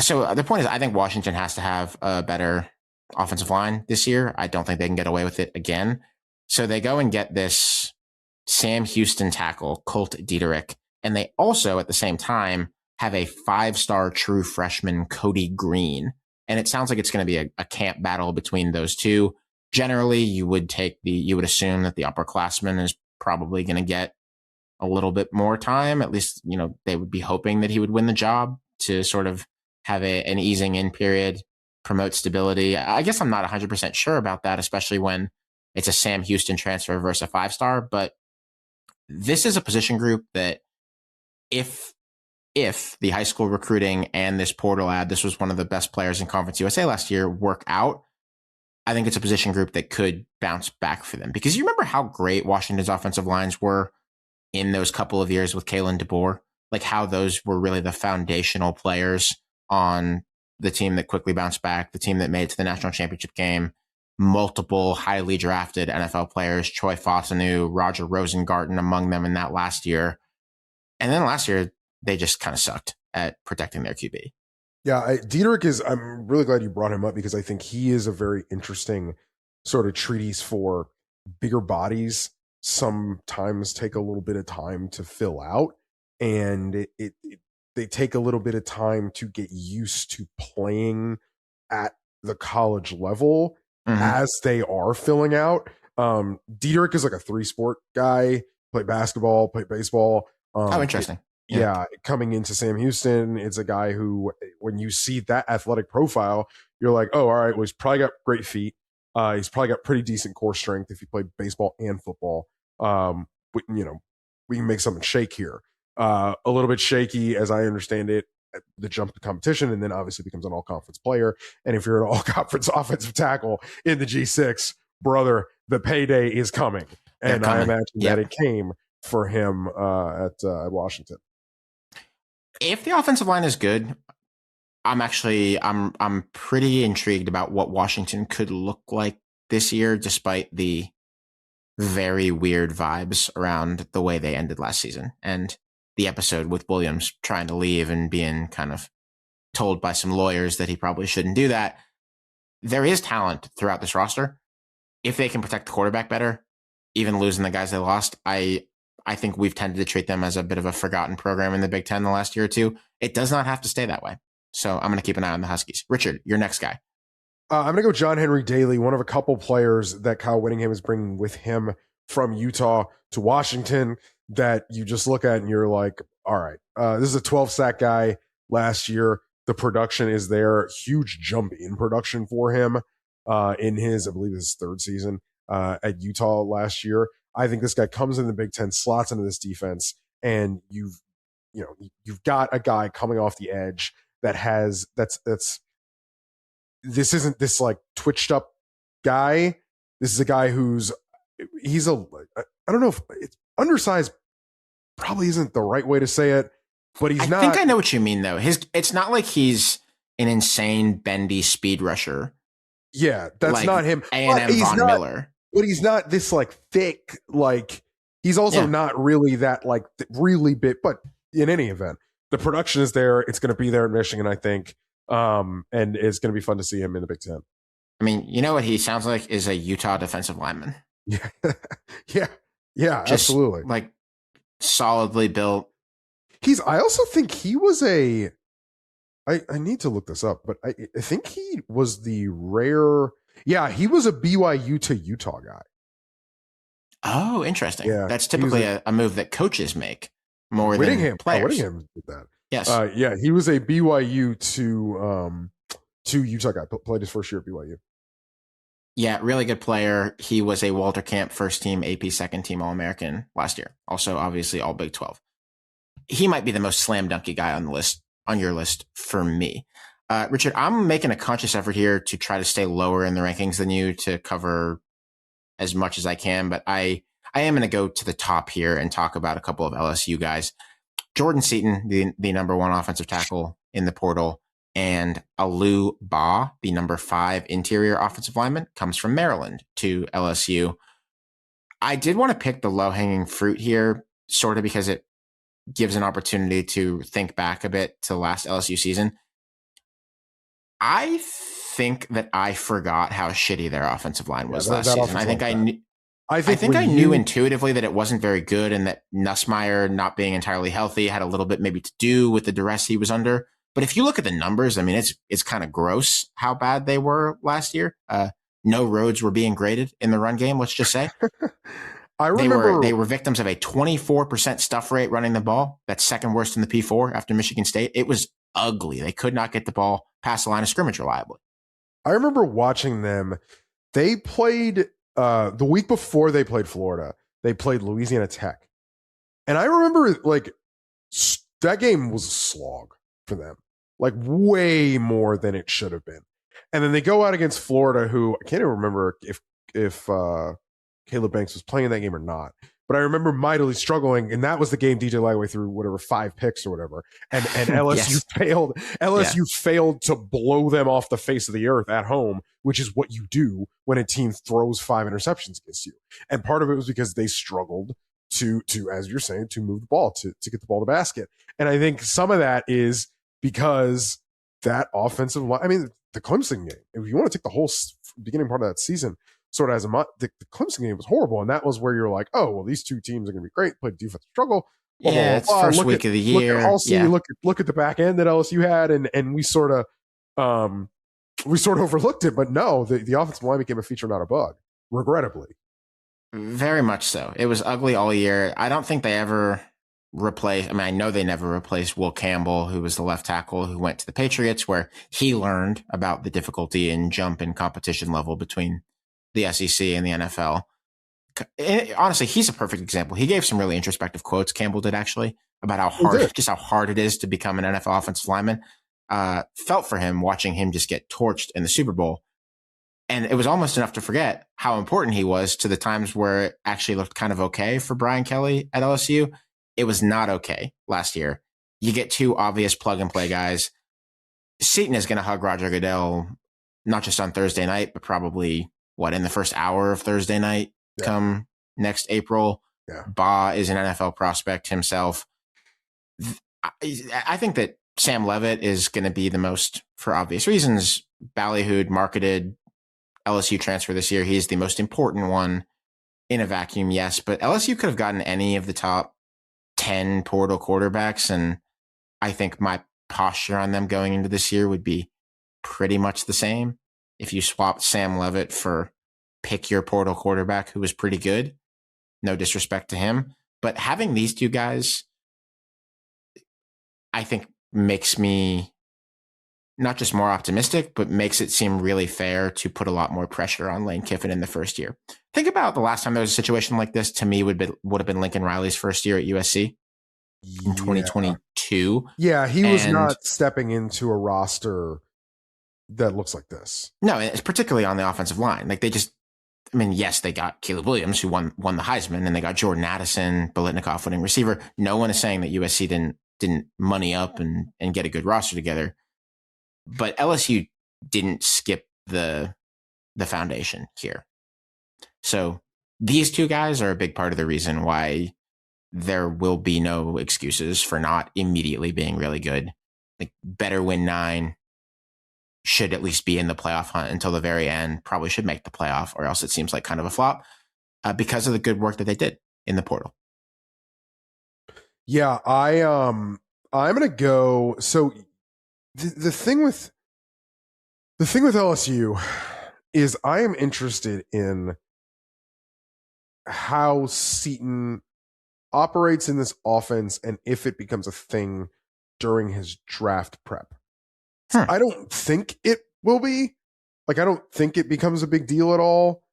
So the point is, I think Washington has to have a better offensive line this year. I don't think they can get away with it again. So they go and get this Sam Houston tackle, Colt Diederich, and they also, at the same time, have a 5-star true freshman, Cody Green. And it sounds like it's going to be a camp battle between those two. Generally, you would assume that the upperclassman is probably going to get a little bit more time. At least, they would be hoping that he would win the job to sort of have an easing in period, promote stability. I guess I'm not 100% sure about that, especially when it's a Sam Houston transfer versus a 5-star. But this is a position group that if the high school recruiting and this portal ad, this was one of the best players in Conference USA last year, work out, I think it's a position group that could bounce back for them. Because you remember how great Washington's offensive lines were in those couple of years with Kalen DeBoer, like how those were really the foundational players on the team that quickly bounced back, the team that made it to the national championship game, multiple highly drafted NFL players, Troy Fautanu, Roger Rosengarten among them in that last year. And then last year, they just kind of sucked at protecting their QB. Yeah, Diederich I'm really glad you brought him up because I think he is a very interesting sort of treatise for bigger bodies. Sometimes take a little bit of time to fill out, and they take a little bit of time to get used to playing at the college level as they are filling out. Diederich is like a 3-sport guy, played basketball, played baseball. Interesting. Yeah, coming into Sam Houston, it's a guy who, when you see that athletic profile, you're like, oh, all right, well, he's probably got great feet. He's probably got pretty decent core strength if he played baseball and football. We can make something shake here. A little bit shaky, as I understand it, at the jump to competition, and then obviously becomes an all-conference player. And if you're an all-conference offensive tackle in the G6, brother, the payday is coming. And I imagine that it came for him at Washington. If the offensive line is good, I'm pretty intrigued about what Washington could look like this year, despite the very weird vibes around the way they ended last season and the episode with Williams trying to leave and being kind of told by some lawyers that he probably shouldn't do that. There is talent throughout this roster. If they can protect the quarterback better, even losing the guys they lost, I think we've tended to treat them as a bit of a forgotten program in the Big Ten the last year or two. It does not have to stay that way. So I'm going to keep an eye on the Huskies. Richard, your next guy. I'm going to go John Henry Daly, one of a couple players that Kyle Whittingham is bringing with him from Utah to Washington that you just look at and you're like, all right, this is a 12-sack guy last year. The production is there. Huge jump in production for him in his, I believe, his 3rd season at Utah last year. I think this guy comes in the Big Ten, slots into this defense, and you've got a guy coming off the edge that's this isn't this like twitched up guy. This is a guy who's he's I don't know if it's undersized. Probably isn't the right way to say it, but he's not. I think I know what you mean though. It's not like he's an insane bendy speed rusher. Yeah, that's like not him. A&M Von Miller. But he's not this like thick, like he's also not really that like really big. But in any event, the production is there. It's going to be there in Michigan, I think. And it's going to be fun to see him in the Big Ten. I mean, you know what he sounds like is a Utah defensive lineman. Yeah, yeah, Just, absolutely. Like solidly built. I also think he was I need to look this up, but I think he was the rare. Yeah, he was a BYU to Utah guy. Oh, interesting. Yeah, that's typically a move that coaches make more than players. Whittingham did that. Yes. Yeah, he was a BYU to Utah guy. Played his first year at BYU. Yeah, really good player. He was a Walter Camp first team, AP second team All-American last year. Also, obviously, all Big 12. He might be the most slam dunky guy on your list for me. Richard, I'm making a conscious effort here to try to stay lower in the rankings than you to cover as much as I can, but I am going to go to the top here and talk about a couple of LSU guys. Jordan Seaton, the number 1 offensive tackle in the portal, and Alu Ba, the number 5 interior offensive lineman, comes from Maryland to LSU. I did want to pick the low-hanging fruit here, sort of because it gives an opportunity to think back a bit to last LSU season. I think that I forgot how shitty their offensive line was last season. I think I knew intuitively that it wasn't very good and that Nussmeier not being entirely healthy had a little bit maybe to do with the duress he was under. But if you look at the numbers, I mean, it's kind of gross how bad they were last year. No roads were being graded in the run game, let's just say. I remember they were victims of a 24% stuff rate running the ball. That's second worst in the P4 after Michigan State. It was ugly. They could not get the ball past the line of scrimmage reliably. I remember watching them. They played the week before they played Florida. They played Louisiana Tech. And I remember like that game was a slog for them. Like way more than it should have been. And then they go out against Florida, who I can't even remember if Caleb Banks was playing that game or not. But I remember mightily struggling, and that was the game DJ Lagway threw whatever 5 picks or whatever, and LSU failed. LSU failed to blow them off the face of the earth at home, which is what you do when a team throws 5 interceptions against you. And part of it was because they struggled to as you're saying, to move the ball, to get the ball to the basket. And I think some of that is because that offensive line. I mean, the Clemson game. If you want to take the whole beginning part of that season, sort of as the Clemson game was horrible, and that was where you're like, oh well, these two teams are going to be great. Play defensive struggle. It's first week of the year. Look at the back end that LSU had, and we sort of overlooked it. But no, the offensive line became a feature, not a bug. Regrettably, very much so. It was ugly all year. I don't think they ever replaced. I mean, I know they never replaced Will Campbell, who was the left tackle who went to the Patriots, where he learned about the difficulty in jump and competition level between the SEC and the NFL. Honestly, he's a perfect example. He gave some really introspective quotes, Campbell did actually, about how hard it is to become an NFL offensive lineman. Felt for him watching him just get torched in the Super Bowl. And it was almost enough to forget how important he was to the times where it actually looked kind of okay for Brian Kelly at LSU. It was not okay last year. You get 2 obvious plug and play guys. Seaton is going to hug Roger Goodell, not just on Thursday night, but probably in the first hour of Thursday night come next April. Yeah. Ba is an NFL prospect himself. I think that Sam Leavitt is going to be the most, for obvious reasons, ballyhooed, marketed LSU transfer this year. He's the most important one in a vacuum, yes, but LSU could have gotten any of the top 10 portal quarterbacks, and I think my posture on them going into this year would be pretty much the same. If you swapped Sam Leavitt for pick your portal quarterback who was pretty good, no disrespect to him, but having these 2 guys, I think makes me not just more optimistic, but makes it seem really fair to put a lot more pressure on Lane Kiffin in the first year. Think about the last time there was a situation like this. To me, would have been Lincoln Riley's first year at USC in 2022. Yeah, he was not stepping into a roster that looks like this. No, it's particularly on the offensive line. Like I mean, yes, they got Caleb Williams, who won the Heisman, and they got Jordan Addison, Biletnikoff winning receiver. No one is saying that USC didn't money up and get a good roster together. But LSU didn't skip the foundation here. So these two guys are a big part of the reason why there will be no excuses for not immediately being really good. Like, better win 9, should at least be in the playoff hunt until the very end, probably should make the playoff, or else it seems like kind of a flop because of the good work that they did in the portal. Yeah, I'm gonna go. So the thing with LSU is I am interested in how Seton operates in this offense and if it becomes a thing during his draft prep. I don't think it will be. Like, I don't think it becomes a big deal at all.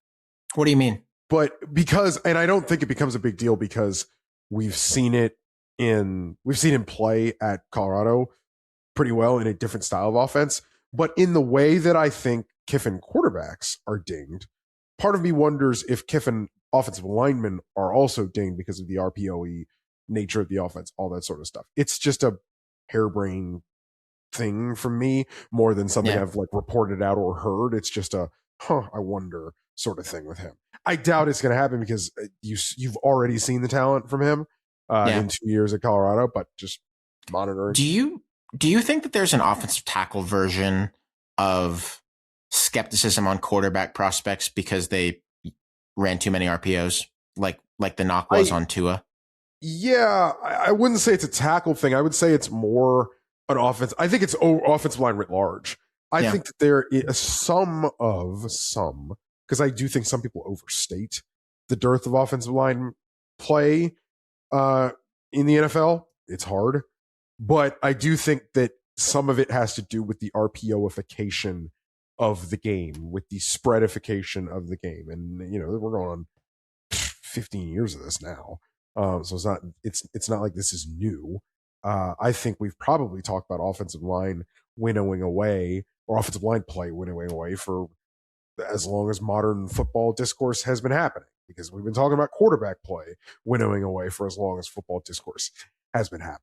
What do you mean? But and I don't think it becomes a big deal because we've seen him play at Colorado pretty well in a different style of offense. But in the way that I think Kiffin quarterbacks are dinged, part of me wonders if Kiffin offensive linemen are also dinged because of the RPOE nature of the offense, all that sort of stuff. It's just a harebrained thing from me more than something I've like reported out or heard. It's just a I wonder sort of thing with him. I doubt it's going to happen because you've already seen the talent from him in 2 years at Colorado, but just monitoring. Do you think that there's an offensive tackle version of skepticism on quarterback prospects because they ran too many RPOs, like the knock was on Tua? Yeah, I wouldn't say it's a tackle thing. I would say it's more an offense. I think it's offensive line writ large. I think that there is some, because I do think some people overstate the dearth of offensive line play in the NFL. It's hard. But I do think that some of it has to do with the RPOification of the game, with the spreadification of the game. And, we're going on 15 years of this now. So it's not like this is new. I think we've probably talked about offensive line winnowing away, or offensive line play winnowing away, for as long as modern football discourse has been happening, because we've been talking about quarterback play winnowing away for as long as football discourse has been happening.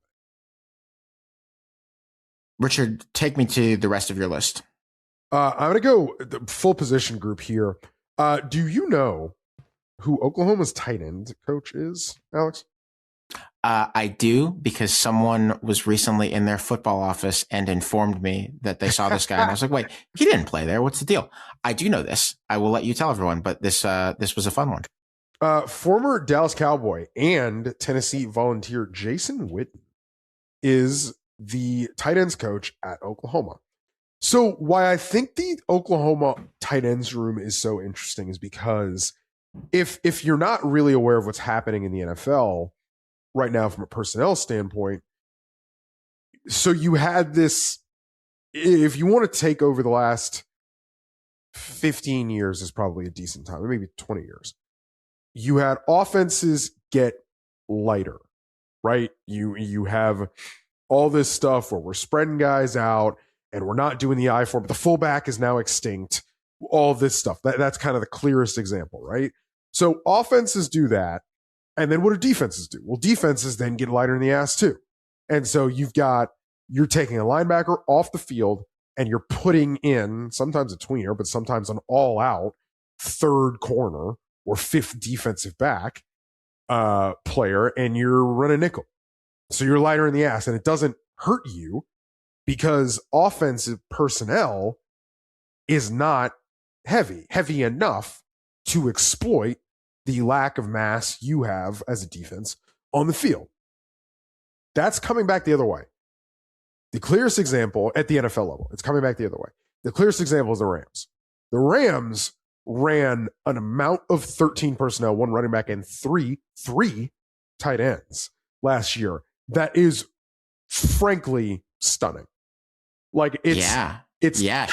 Richard, take me to the rest of your list. I'm going to go the full position group here. Do you know who Oklahoma's tight end coach is, Alex? I do, because someone was recently in their football office and informed me that they saw this guy. And I was like, wait, he didn't play there. What's the deal? I do know this. I will let you tell everyone, but this was a fun one. Former Dallas Cowboy and Tennessee Volunteer Jason Witten is the tight ends coach at Oklahoma. So why I think the Oklahoma tight ends room is so interesting is because if you're not really aware of what's happening in the NFL right now from a personnel standpoint, so you had this, if you want to take over the last 15 years is probably a decent time, maybe 20 years, you had offenses get lighter, right? You have all this stuff where we're spreading guys out and we're not doing the I form, but the fullback is now extinct. All this stuff. That's kind of the clearest example, right? So offenses do that. And then what do defenses do? Well, defenses then get lighter in the ass too. And so you're taking a linebacker off the field and you're putting in sometimes a tweener, but sometimes an all out third corner or fifth defensive back player, and you're running nickel. So you're lighter in the ass, and it doesn't hurt you because offensive personnel is not heavy enough to exploit the lack of mass you have as a defense on the field. That's coming back the other way. The clearest example at the NFL level, it's coming back the other way. The clearest example is the Rams. The Rams ran an amount of 13 personnel, one running back, and three tight ends last year. That is frankly stunning. Like it's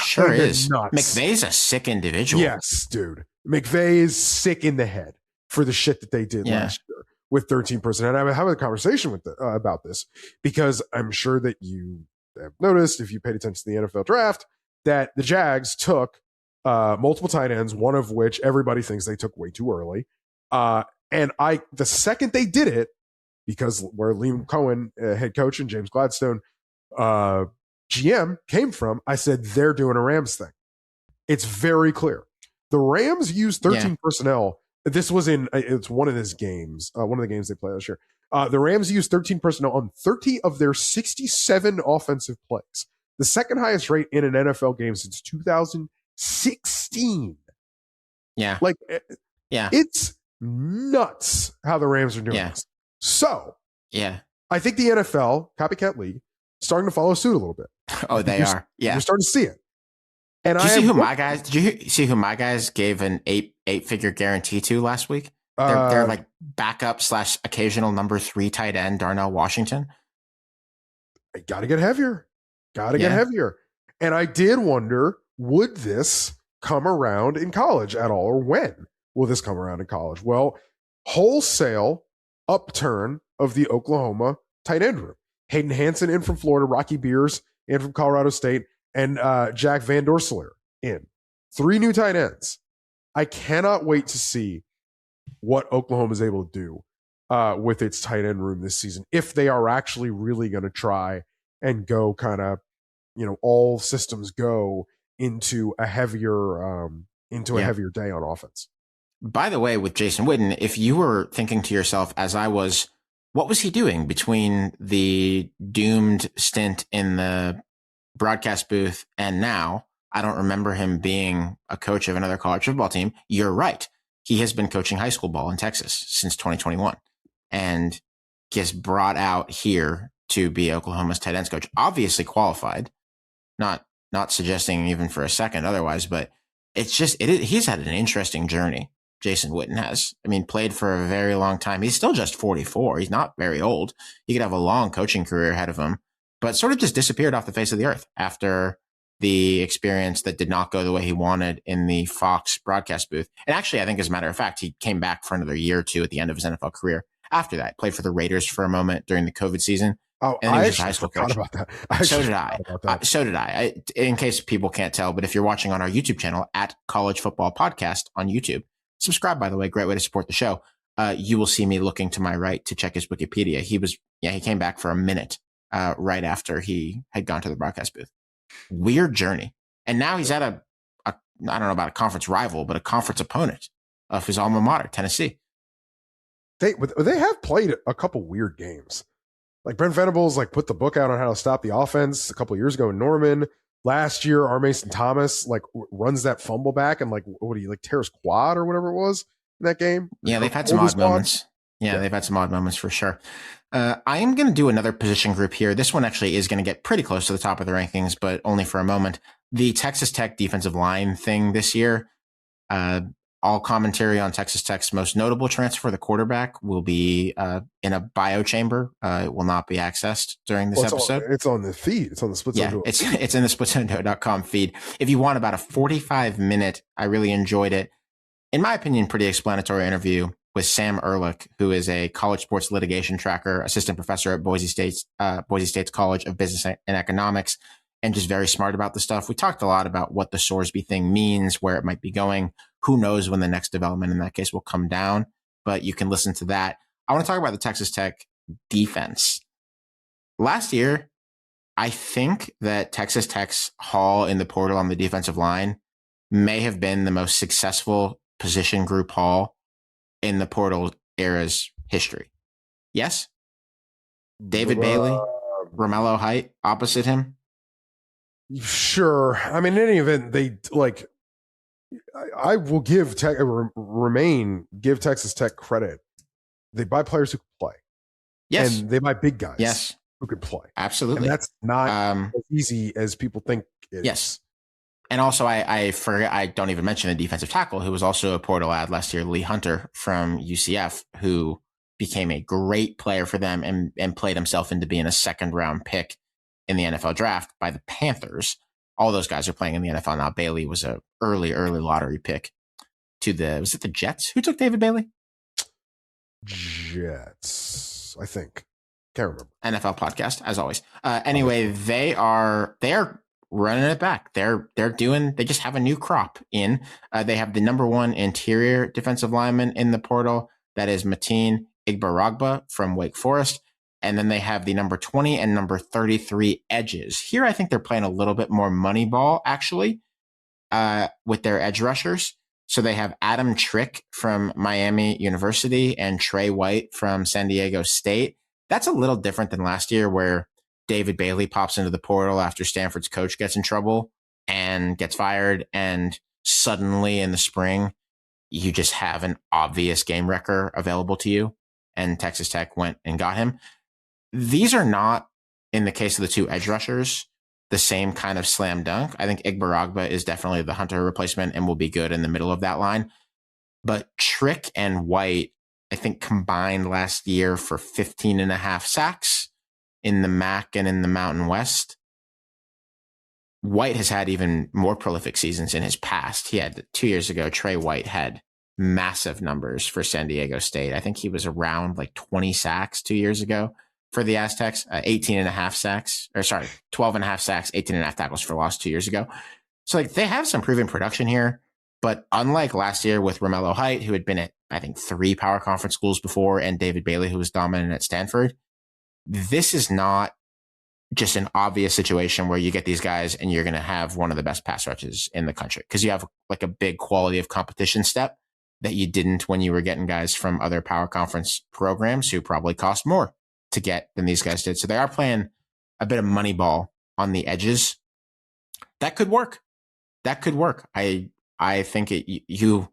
sure is. Nuts. McVay's a sick individual. Yes, dude. McVay is sick in the head for the shit that they did last year with 13 personnel. And I'm having a conversation about this because I'm sure that you have noticed, if you paid attention to the NFL draft, that the Jags took multiple tight ends, one of which everybody thinks they took way too early. And the second they did it, because where Liam Cohen, head coach, and James Gladstone, GM, came from, I said, they're doing a Rams thing. It's very clear. The Rams used 13 personnel. This was it's one of his games, one of the games they played this year. The Rams used 13 personnel on 30 of their 67 offensive plays, the second highest rate in an NFL game since 2016. Yeah. It's nuts how the Rams are doing this. So, I think the NFL, copycat league, starting to follow suit a little bit. Oh, they are. Yeah. You're starting to see it. And did you see who my guys gave an eight-figure guarantee to last week? They're like backup / occasional number 3 tight end, Darnell Washington. I got to get heavier. Get heavier. And I did wonder, would this come around in college at all, or when will this come around in college? Well, wholesale upturn of the Oklahoma tight end room. Hayden Hansen in from Florida, Rocky Beers in from Colorado State, and Jack Van Dorselaer in. 3 new tight ends. I cannot wait to see what Oklahoma is able to do with its tight end room this season, if they are actually really going to try and go kind of, all systems go into a heavier heavier day on offense. By the way, with Jason Witten, if you were thinking to yourself, as I was, what was he doing between the doomed stint in the broadcast booth and now? I don't remember him being a coach of another college football team. You're right. He has been coaching high school ball in Texas since 2021 and gets brought out here to be Oklahoma's tight ends coach. Obviously qualified, not suggesting even for a second otherwise, but he's had an interesting journey. Jason Witten has. I mean, played for a very long time. He's still just 44. He's not very old. He could have a long coaching career ahead of him, but sort of just disappeared off the face of the earth after the experience that did not go the way he wanted in the Fox broadcast booth. And actually, I think as a matter of fact, he came back for another year or two at the end of his NFL career. After that, played for the Raiders for a moment during the COVID season. Oh, and he was just a high school coach. About that. So did I. In case people can't tell, but if you're watching on our YouTube channel at College Football Podcast on YouTube, subscribe, by the way, great way to support the show. You will see me looking to my right to check his Wikipedia. He came back for a minute right after he had gone to the broadcast booth. Weird journey. And now he's at I don't know about a conference rival, but a conference opponent of his alma mater, Tennessee. They have played a couple weird games. Like Brent Venables put the book out on how to stop the offense a couple years ago in Norman. Last year, R. Mason Thomas runs that fumble back and tear his quad or whatever it was in that game. Yeah, they've had some odd moments. Yeah, they've had some odd moments for sure. I am going to do another position group here. This one actually is going to get pretty close to the top of the rankings, but only for a moment. The Texas Tech defensive line thing this year, all commentary on Texas Tech's most notable transfer, the quarterback, will be in a bio chamber. It will not be accessed during this episode. It's on the feed. It's on the Split Zone. Yeah, it's in the splitzone.com feed. If you want about a 45-minute, I really enjoyed it, in my opinion, pretty explanatory interview with Sam Ehrlich, who is a college sports litigation tracker, assistant professor at Boise State's College of Business and Economics, and just very smart about the stuff. We talked a lot about what the Sorsby thing means, where it might be going. Who knows when the next development in that case will come down, but you can listen to that. I want to talk about the Texas Tech defense. Last year, I think that Texas Tech's haul in the portal on the defensive line may have been the most successful position group haul in the portal era's history. Yes? David Bailey, Romello Height opposite him? Sure. I mean, in any event, they I will give give Texas Tech credit. They buy players who can play. Yes. And they buy big guys. Yes. Who can play. Absolutely. And that's not as easy as people think it yes. is. And also, I forget, I don't even mention a defensive tackle who was also a portal ad last year, Lee Hunter from UCF, who became a great player for them and played himself into being a second-round pick in the NFL draft by the Panthers. All those guys are playing in the NFL now. Bailey was a early lottery pick was it the Jets? Who took David Bailey? Jets, I think. Can't remember. NFL podcast, as always. Anyway, they are running it back. They just have a new crop in. They have the number 1 interior defensive lineman in the portal. That is Mateen Igbaragba from Wake Forest. And then they have the number 20 and number 33 edges. Here, I think they're playing a little bit more money ball, actually, with their edge rushers. So they have Adam Trick from Miami University and Trey White from San Diego State. That's a little different than last year, where David Bailey pops into the portal after Stanford's coach gets in trouble and gets fired. And suddenly in the spring, you just have an obvious game wrecker available to you. And Texas Tech went and got him. These are not, in the case of the 2 edge rushers, the same kind of slam dunk. I think Igbaragba is definitely the Hunter replacement and will be good in the middle of that line. But Trick and White, I think, combined last year for 15.5 sacks in the MAC and in the Mountain West. White has had even more prolific seasons in his past. He had 2 years ago, Trey White had massive numbers for San Diego State. I think he was around like 20 sacks 2 years ago for the Aztecs, 12.5 sacks, 18.5 tackles for loss 2 years ago. So like they have some proven production here, but unlike last year with Romello Height, who had been at, I think, 3 power conference schools before, and David Bailey, who was dominant at Stanford, this is not just an obvious situation where you get these guys and you're going to have one of the best pass rushes in the country, because you have like a big quality of competition step that you didn't when you were getting guys from other power conference programs who probably cost more to get than these guys did. So they are playing a bit of money ball on the edges. That could work. I think you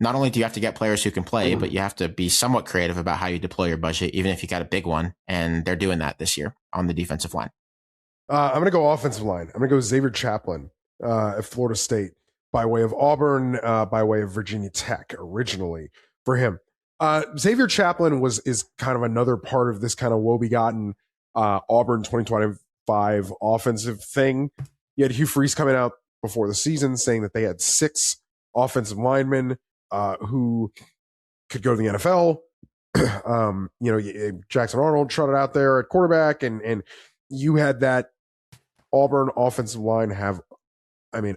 not only do you have to get players who can play, but you have to be somewhat creative about how you deploy your budget, even if you got a big one. And they're doing that this year on the defensive line. I'm going to go offensive line. I'm going to go Xavier Chaplin at Florida State by way of Auburn, by way of Virginia Tech originally for him. Xavier Chaplin is kind of another part of this kind of woe-begotten Auburn 2025 offensive thing. You had Hugh Freeze coming out before the season saying that they had 6 offensive linemen who could go to the NFL. Jackson Arnold trotted out there at quarterback, and you had that Auburn offensive line have,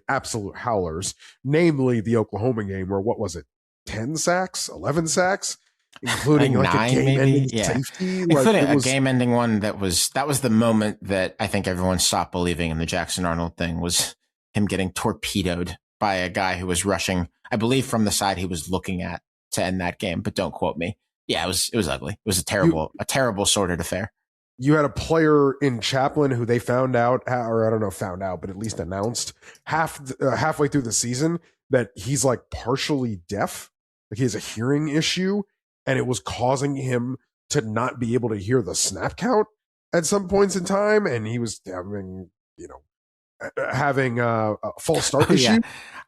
absolute howlers, namely the Oklahoma game where, what was it, 10 sacks, 11 sacks, including like 9, a game-ending safety. Including a game-ending one that was the moment that I think everyone stopped believing in the Jackson Arnold thing, was him getting torpedoed by a guy who was rushing, I believe, from the side he was looking at to end that game, but don't quote me. Yeah, it was ugly. It was a terrible sordid affair. You had a player in Chaplin who they found out, or I don't know, but at least announced halfway through the season that he's like partially deaf. Like he has a hearing issue, and it was causing him to not be able to hear the snap count at some points in time. And he was having a false start issue. Yeah.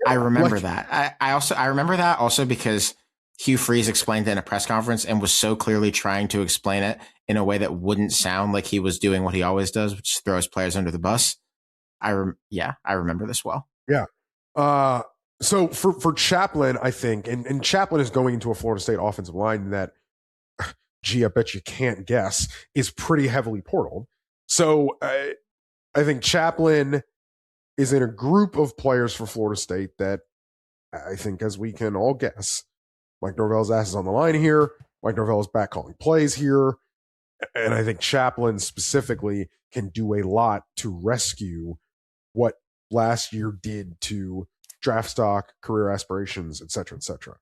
I remember that. I remember that also because Hugh Freeze explained it in a press conference and was so clearly trying to explain it in a way that wouldn't sound like he was doing what he always does, which is throw his players under the bus. I remember this well. Yeah. So for Chaplin, I think, and Chaplin is going into a Florida State offensive line that, gee, I bet you can't guess, is pretty heavily portaled. So I think Chaplin is in a group of players for Florida State that I think, as we can all guess, Mike Norvell's ass is on the line here. Mike Norvell is back calling plays here. And I think Chaplin specifically can do a lot to rescue what last year did to draft stock, career aspirations, et cetera, et cetera.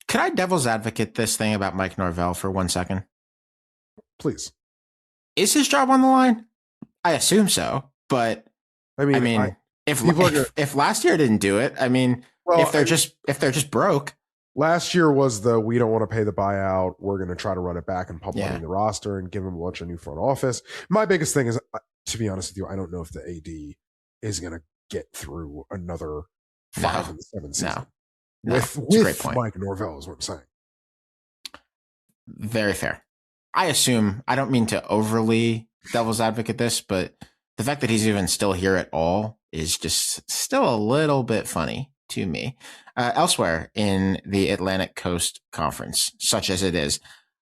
Could I devil's advocate this thing about Mike Norvell for 1 second? Please. Is his job on the line? I assume so, but if last year didn't do it, if they're just broke. Last year was we don't want to pay the buyout. We're going to try to run it back and pump money in the roster and give them a bunch of new front office. My biggest thing is, to be honest with you, I don't know if the AD is going to get through another 5 and 7 season. No, with Mike Norvell is what I'm saying. Very fair. I assume, I don't mean to overly devil's advocate this, but the fact that he's even still here at all is just still a little bit funny to me. Elsewhere in the Atlantic Coast Conference, such as it is,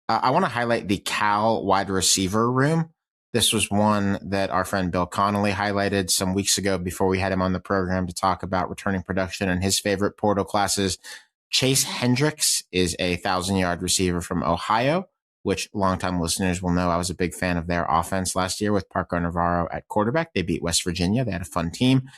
I want to highlight the Cal wide receiver room. This was one that our friend Bill Connolly highlighted some weeks ago before we had him on the program to talk about returning production and his favorite portal classes. Chase Hendricks is a 1,000-yard receiver from Ohio, which longtime listeners will know I was a big fan of their offense last year with Parker Navarro at quarterback. They beat West Virginia. They had a fun team.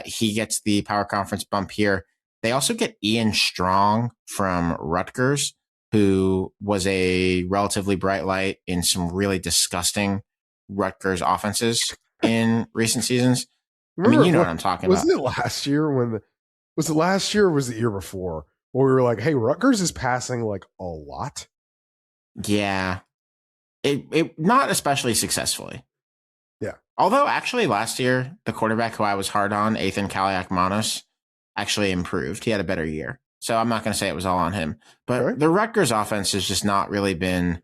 He gets the power conference bump here. They also get Ian Strong from Rutgers, who was a relatively bright light in some really disgusting Rutgers offenses in recent seasons. Remember, I mean, you know what I'm talking about. Wasn't it last year was it last year or was it the year before where we were like, hey, Rutgers is passing like a lot? Yeah. It not especially successfully. Yeah. Although actually last year, the quarterback who I was hard on, Ethan Kaliakmanos, actually improved. He had a better year. So I'm not going to say it was all on him. But the Rutgers offense has just not really been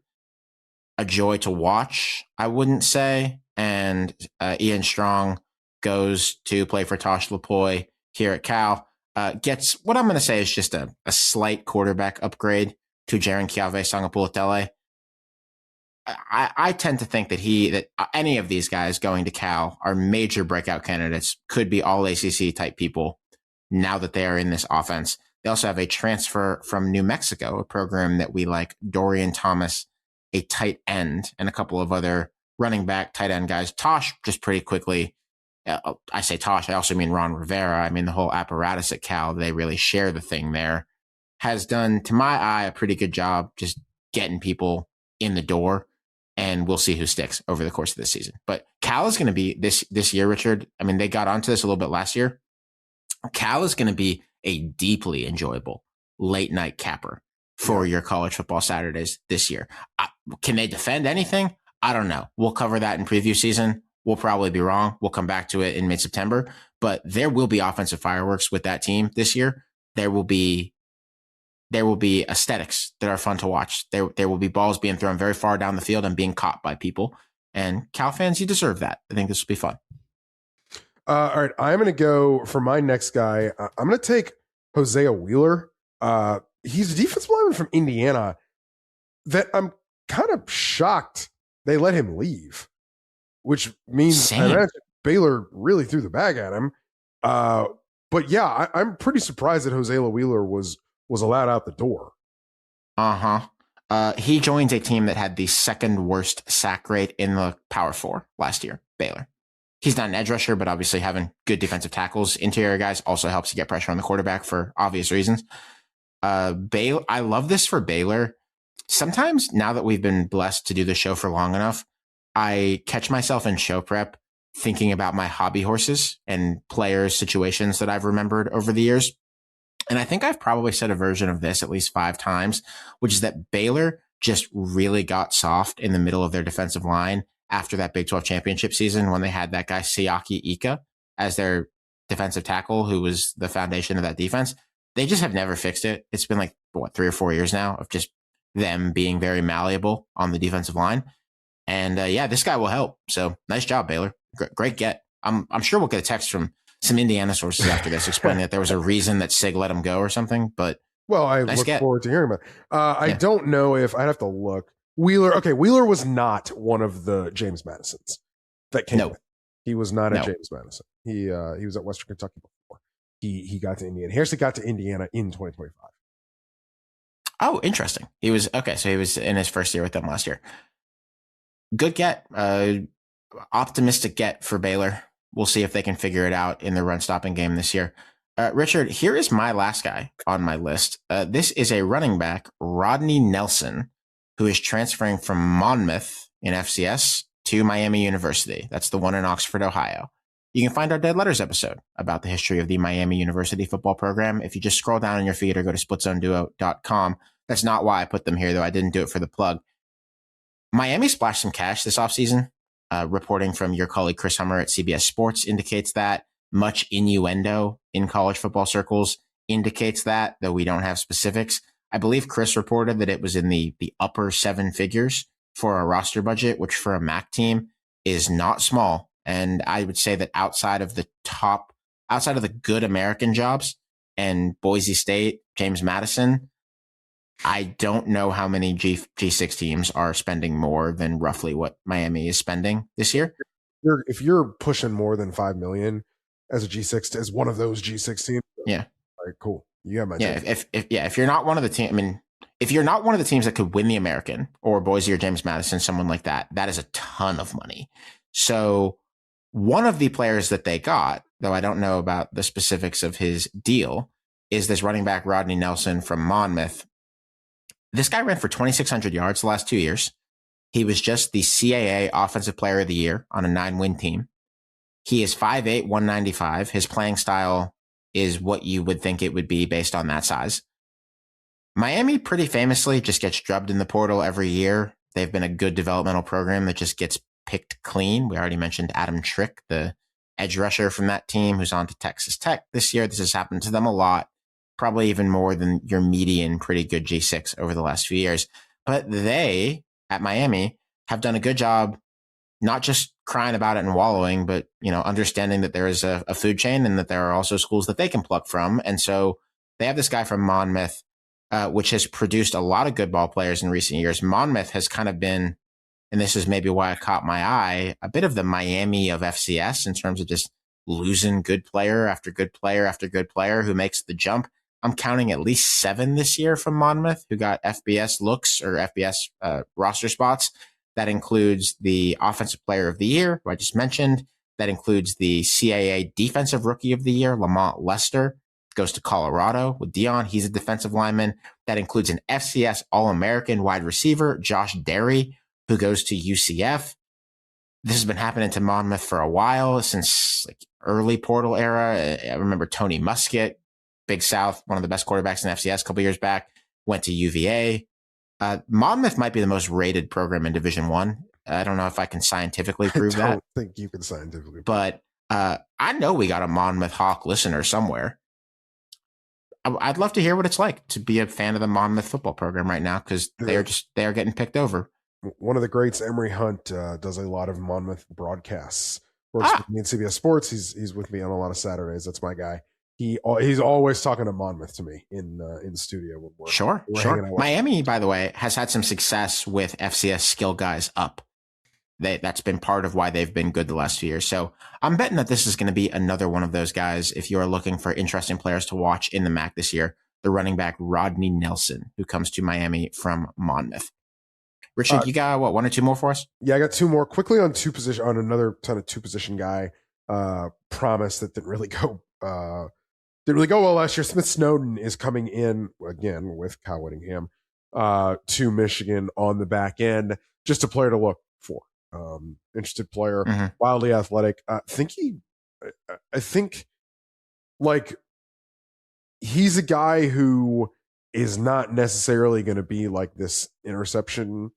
a joy to watch, I wouldn't say. And Ian Strong goes to play for Tosh Lapoy here at Cal. Gets what I'm going to say is just a slight quarterback upgrade to Jaren Kiave Sangapulotele. I tend to think that any of these guys going to Cal are major breakout candidates, could be all ACC type people now that they are in this offense. They also have a transfer from New Mexico, a program that we like, Dorian Thomas, a tight end, and a couple of other running back tight end guys. Tosh, just pretty quickly, I say Tosh, I also mean Ron Rivera. I mean, the whole apparatus at Cal, they really share the thing there, has done, to my eye, a pretty good job just getting people in the door, and we'll see who sticks over the course of this season. But Cal is going to be, this year, Richard, I mean, they got onto this a little bit last year. Cal is going to be a deeply enjoyable late night capper for your college football Saturdays this year. Can they defend anything? I don't know. We'll cover that in preview season. We'll probably be wrong. We'll come back to it in mid-September, but there will be offensive fireworks with that team this year. There will be aesthetics that are fun to watch. There will be balls being thrown very far down the field and being caught by people. And Cal fans, you deserve that. I think this will be fun. All right, I'm going to go for my next guy. I'm going to take Hosea Wheeler. He's a defensive lineman from Indiana that I'm kind of shocked they let him leave, which means I imagine Baylor really threw the bag at him. But yeah, I'm pretty surprised that Hosea Wheeler was allowed out the door. He joins a team that had the second worst sack rate in the Power Four last year, Baylor. He's not an edge rusher, but obviously having good defensive tackles, interior guys, also helps you get pressure on the quarterback for obvious reasons. Baylor, I love this for Baylor. Sometimes now that we've been blessed to do the show for long enough, I catch myself in show prep thinking about my hobby horses and players' situations that I've remembered over the years. And I think I've probably said a version of this at least 5 times, which is that Baylor just really got soft in the middle of their defensive line after that Big 12 championship season when they had that guy Siaki Ika as their defensive tackle, who was the foundation of that defense. They just have never fixed it. It's been like, 3 or 4 years now of just them being very malleable on the defensive line. And this guy will help. So nice job, Baylor. Great get. I'm sure we'll get a text from some Indiana sources after this explaining that there was a reason that Sig let him go or something. But I nice look forward to hearing about it. I don't know if I'd have to look. Wheeler was not one of the James Madisons that came with. He was not at James Madison. He was at Western Kentucky before. He got to Indiana. He actually got to Indiana in 2025. Oh, interesting. He was so he was in his first year with them last year. Good get. Optimistic get for Baylor. We'll see if they can figure it out in the run stopping game this year. Richard, here is my last guy on my list. This is a running back, Rodney Nelson, who is transferring from Monmouth in FCS to Miami University. That's the one in Oxford, Ohio. You can find our Dead Letters episode about the history of the Miami University football program if you just scroll down in your feed or go to splitzoneduo.com. That's not why I put them here, though. I didn't do it for the plug. Miami splashed some cash this offseason. Reporting from your colleague Chris Hummer at CBS Sports indicates that. Much innuendo in college football circles indicates that, though we don't have specifics. I believe Chris reported that it was in the upper 7 figures for a roster budget, which for a MAC team is not small. And I would say that outside of the good American jobs and Boise State, James Madison, I don't know how many G6 teams are spending more than roughly what Miami is spending this year. If you're pushing more than $5 million as a G6 as one of those G6 teams, yeah, all right, cool. You got my if you're not one of the team, I mean, if you're not one of the teams that could win the American or Boise or James Madison, someone like that, that is a ton of money. So one of the players that they got, though I don't know about the specifics of his deal, is this running back Rodney Nelson from Monmouth. This guy ran for 2,600 yards the last 2 years. He was just the CAA Offensive Player of the Year on a 9-win team. He is 5'8", 195. His playing style is what you would think it would be based on that size. Miami pretty famously just gets drubbed in the portal every year. They've been a good developmental program that just gets picked clean. We already mentioned Adam Trick, the edge rusher from that team, who's on to Texas Tech this year. This has happened to them a lot, probably even more than your median pretty good G6 over the last few years. But they, at Miami, have done a good job not just crying about it and wallowing, but, you know, understanding that there is a food chain and that there are also schools that they can pluck from. And so they have this guy from Monmouth, which has produced a lot of good ball players in recent years. Monmouth has kind of been, and this is maybe why it caught my eye, a bit of the Miami of FCS in terms of just losing good player after good player after good player who makes the jump. I'm counting at least 7 this year from Monmouth who got FBS looks or FBS roster spots. That includes the Offensive Player of the Year, who I just mentioned. That includes the CAA Defensive Rookie of the Year, Lamont Lester, goes to Colorado with Dion. He's a defensive lineman. That includes an FCS All-American wide receiver, Josh Derry, who goes to UCF. This has been happening to Monmouth for a while, since like early portal era. I remember Tony Muskett, Big South, one of the best quarterbacks in FCS a couple years back, went to UVA. Monmouth might be the most rated program in Division One. I don't know if I can scientifically prove that. I don't think you can scientifically prove but I know we got a Monmouth Hawk listener somewhere. I'd love to hear what it's like to be a fan of the Monmouth football program right now, because they are getting picked over. One of the greats, Emery Hunt, does a lot of Monmouth broadcasts. Works with me in CBS Sports. He's with me on a lot of Saturdays. That's my guy. He's always talking to Monmouth to me in the studio when we're Sure. Miami, by the way, has had some success with FCS skill guys up. That's been part of why they've been good the last few years. So I'm betting that this is going to be another one of those guys. If you are looking for interesting players to watch in the MAC this year, the running back Rodney Nelson, who comes to Miami from Monmouth. Richard, you got one or two more for us? Yeah, I got 2 more quickly on another ton of 2-position guy. Promise that didn't really go well last year. Smith Snowden is coming in again with Kyle Whittingham to Michigan on the back end. Just a player to look for. Interested player, wildly athletic. I think like he's a guy who is not necessarily going to be like this interception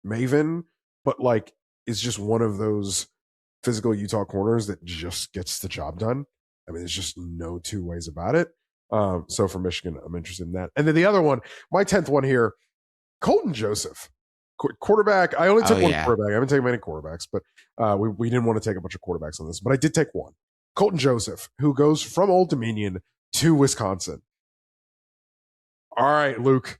maven, but like is just one of those physical Utah corners that just gets the job done. I mean, there's just no 2 ways about it. So for Michigan, I'm interested in that. And then the other one, my 10th one here, Colton Joseph, quarterback. I only took one quarterback. I haven't taken many quarterbacks, but we didn't want to take a bunch of quarterbacks on this, but I did take one. Colton Joseph, who goes from Old Dominion to Wisconsin. All right, Luke.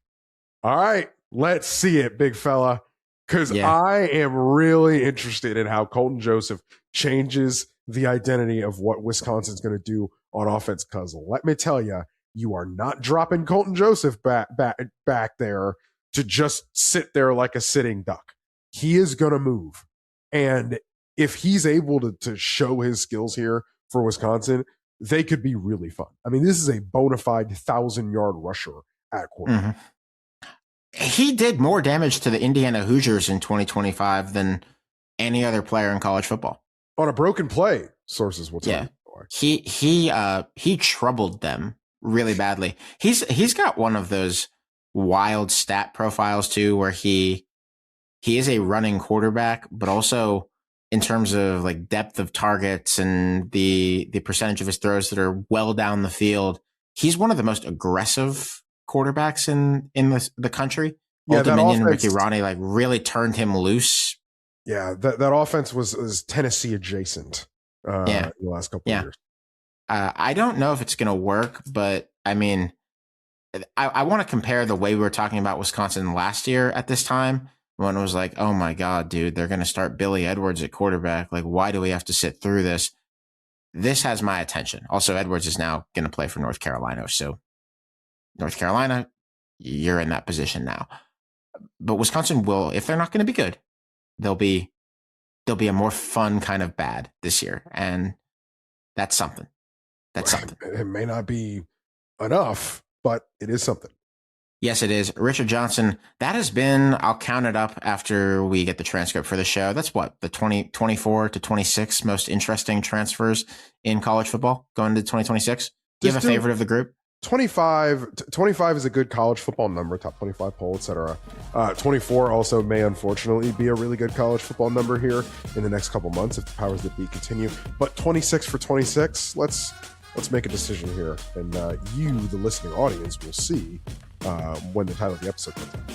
All right, let's see it, big fella. Because I am really interested in how Colton Joseph changes the identity of what Wisconsin's going to do on offense. Because let me tell you, you are not dropping Colton Joseph back there to just sit there like a sitting duck. He is going to move. And if he's able to show his skills here for Wisconsin, they could be really fun. I mean, this is a bona fide 1,000-yard rusher at quarterback. He did more damage to the Indiana Hoosiers in 2025 than any other player in college football. On a broken play, sources will tell you. He troubled them really badly. He's got one of those wild stat profiles too, where he is a running quarterback, but also in terms of like depth of targets and the percentage of his throws that are well down the field, he's one of the most aggressive quarterbacks in the country. Old Dominion and Ricky Ronnie like really turned him loose. Yeah, that offense was Tennessee adjacent in the last couple of years. I don't know if it's going to work, but I mean, I want to compare the way we were talking about Wisconsin last year at this time, when it was like, oh my God, dude, they're going to start Billy Edwards at quarterback. Like, why do we have to sit through this? This has my attention. Also, Edwards is now going to play for North Carolina. So North Carolina, you're in that position now. But Wisconsin will, if they're not going to be good, they'll be a more fun kind of bad this year. And that's something. That's something. It may not be enough, but it is something. Yes, it is. Richard Johnson, that has been, I'll count it up after we get the transcript for the show. That's what, the 24 to 26 most interesting transfers in college football going into 2026? Do you have a favorite of the group? 25 is a good college football number, top 25 poll, etc. 24 also may unfortunately be a really good college football number here in the next couple months if the powers that be continue. But 26 for 26, let's make a decision here. And you, the listening audience, will see when the title of the episode comes out.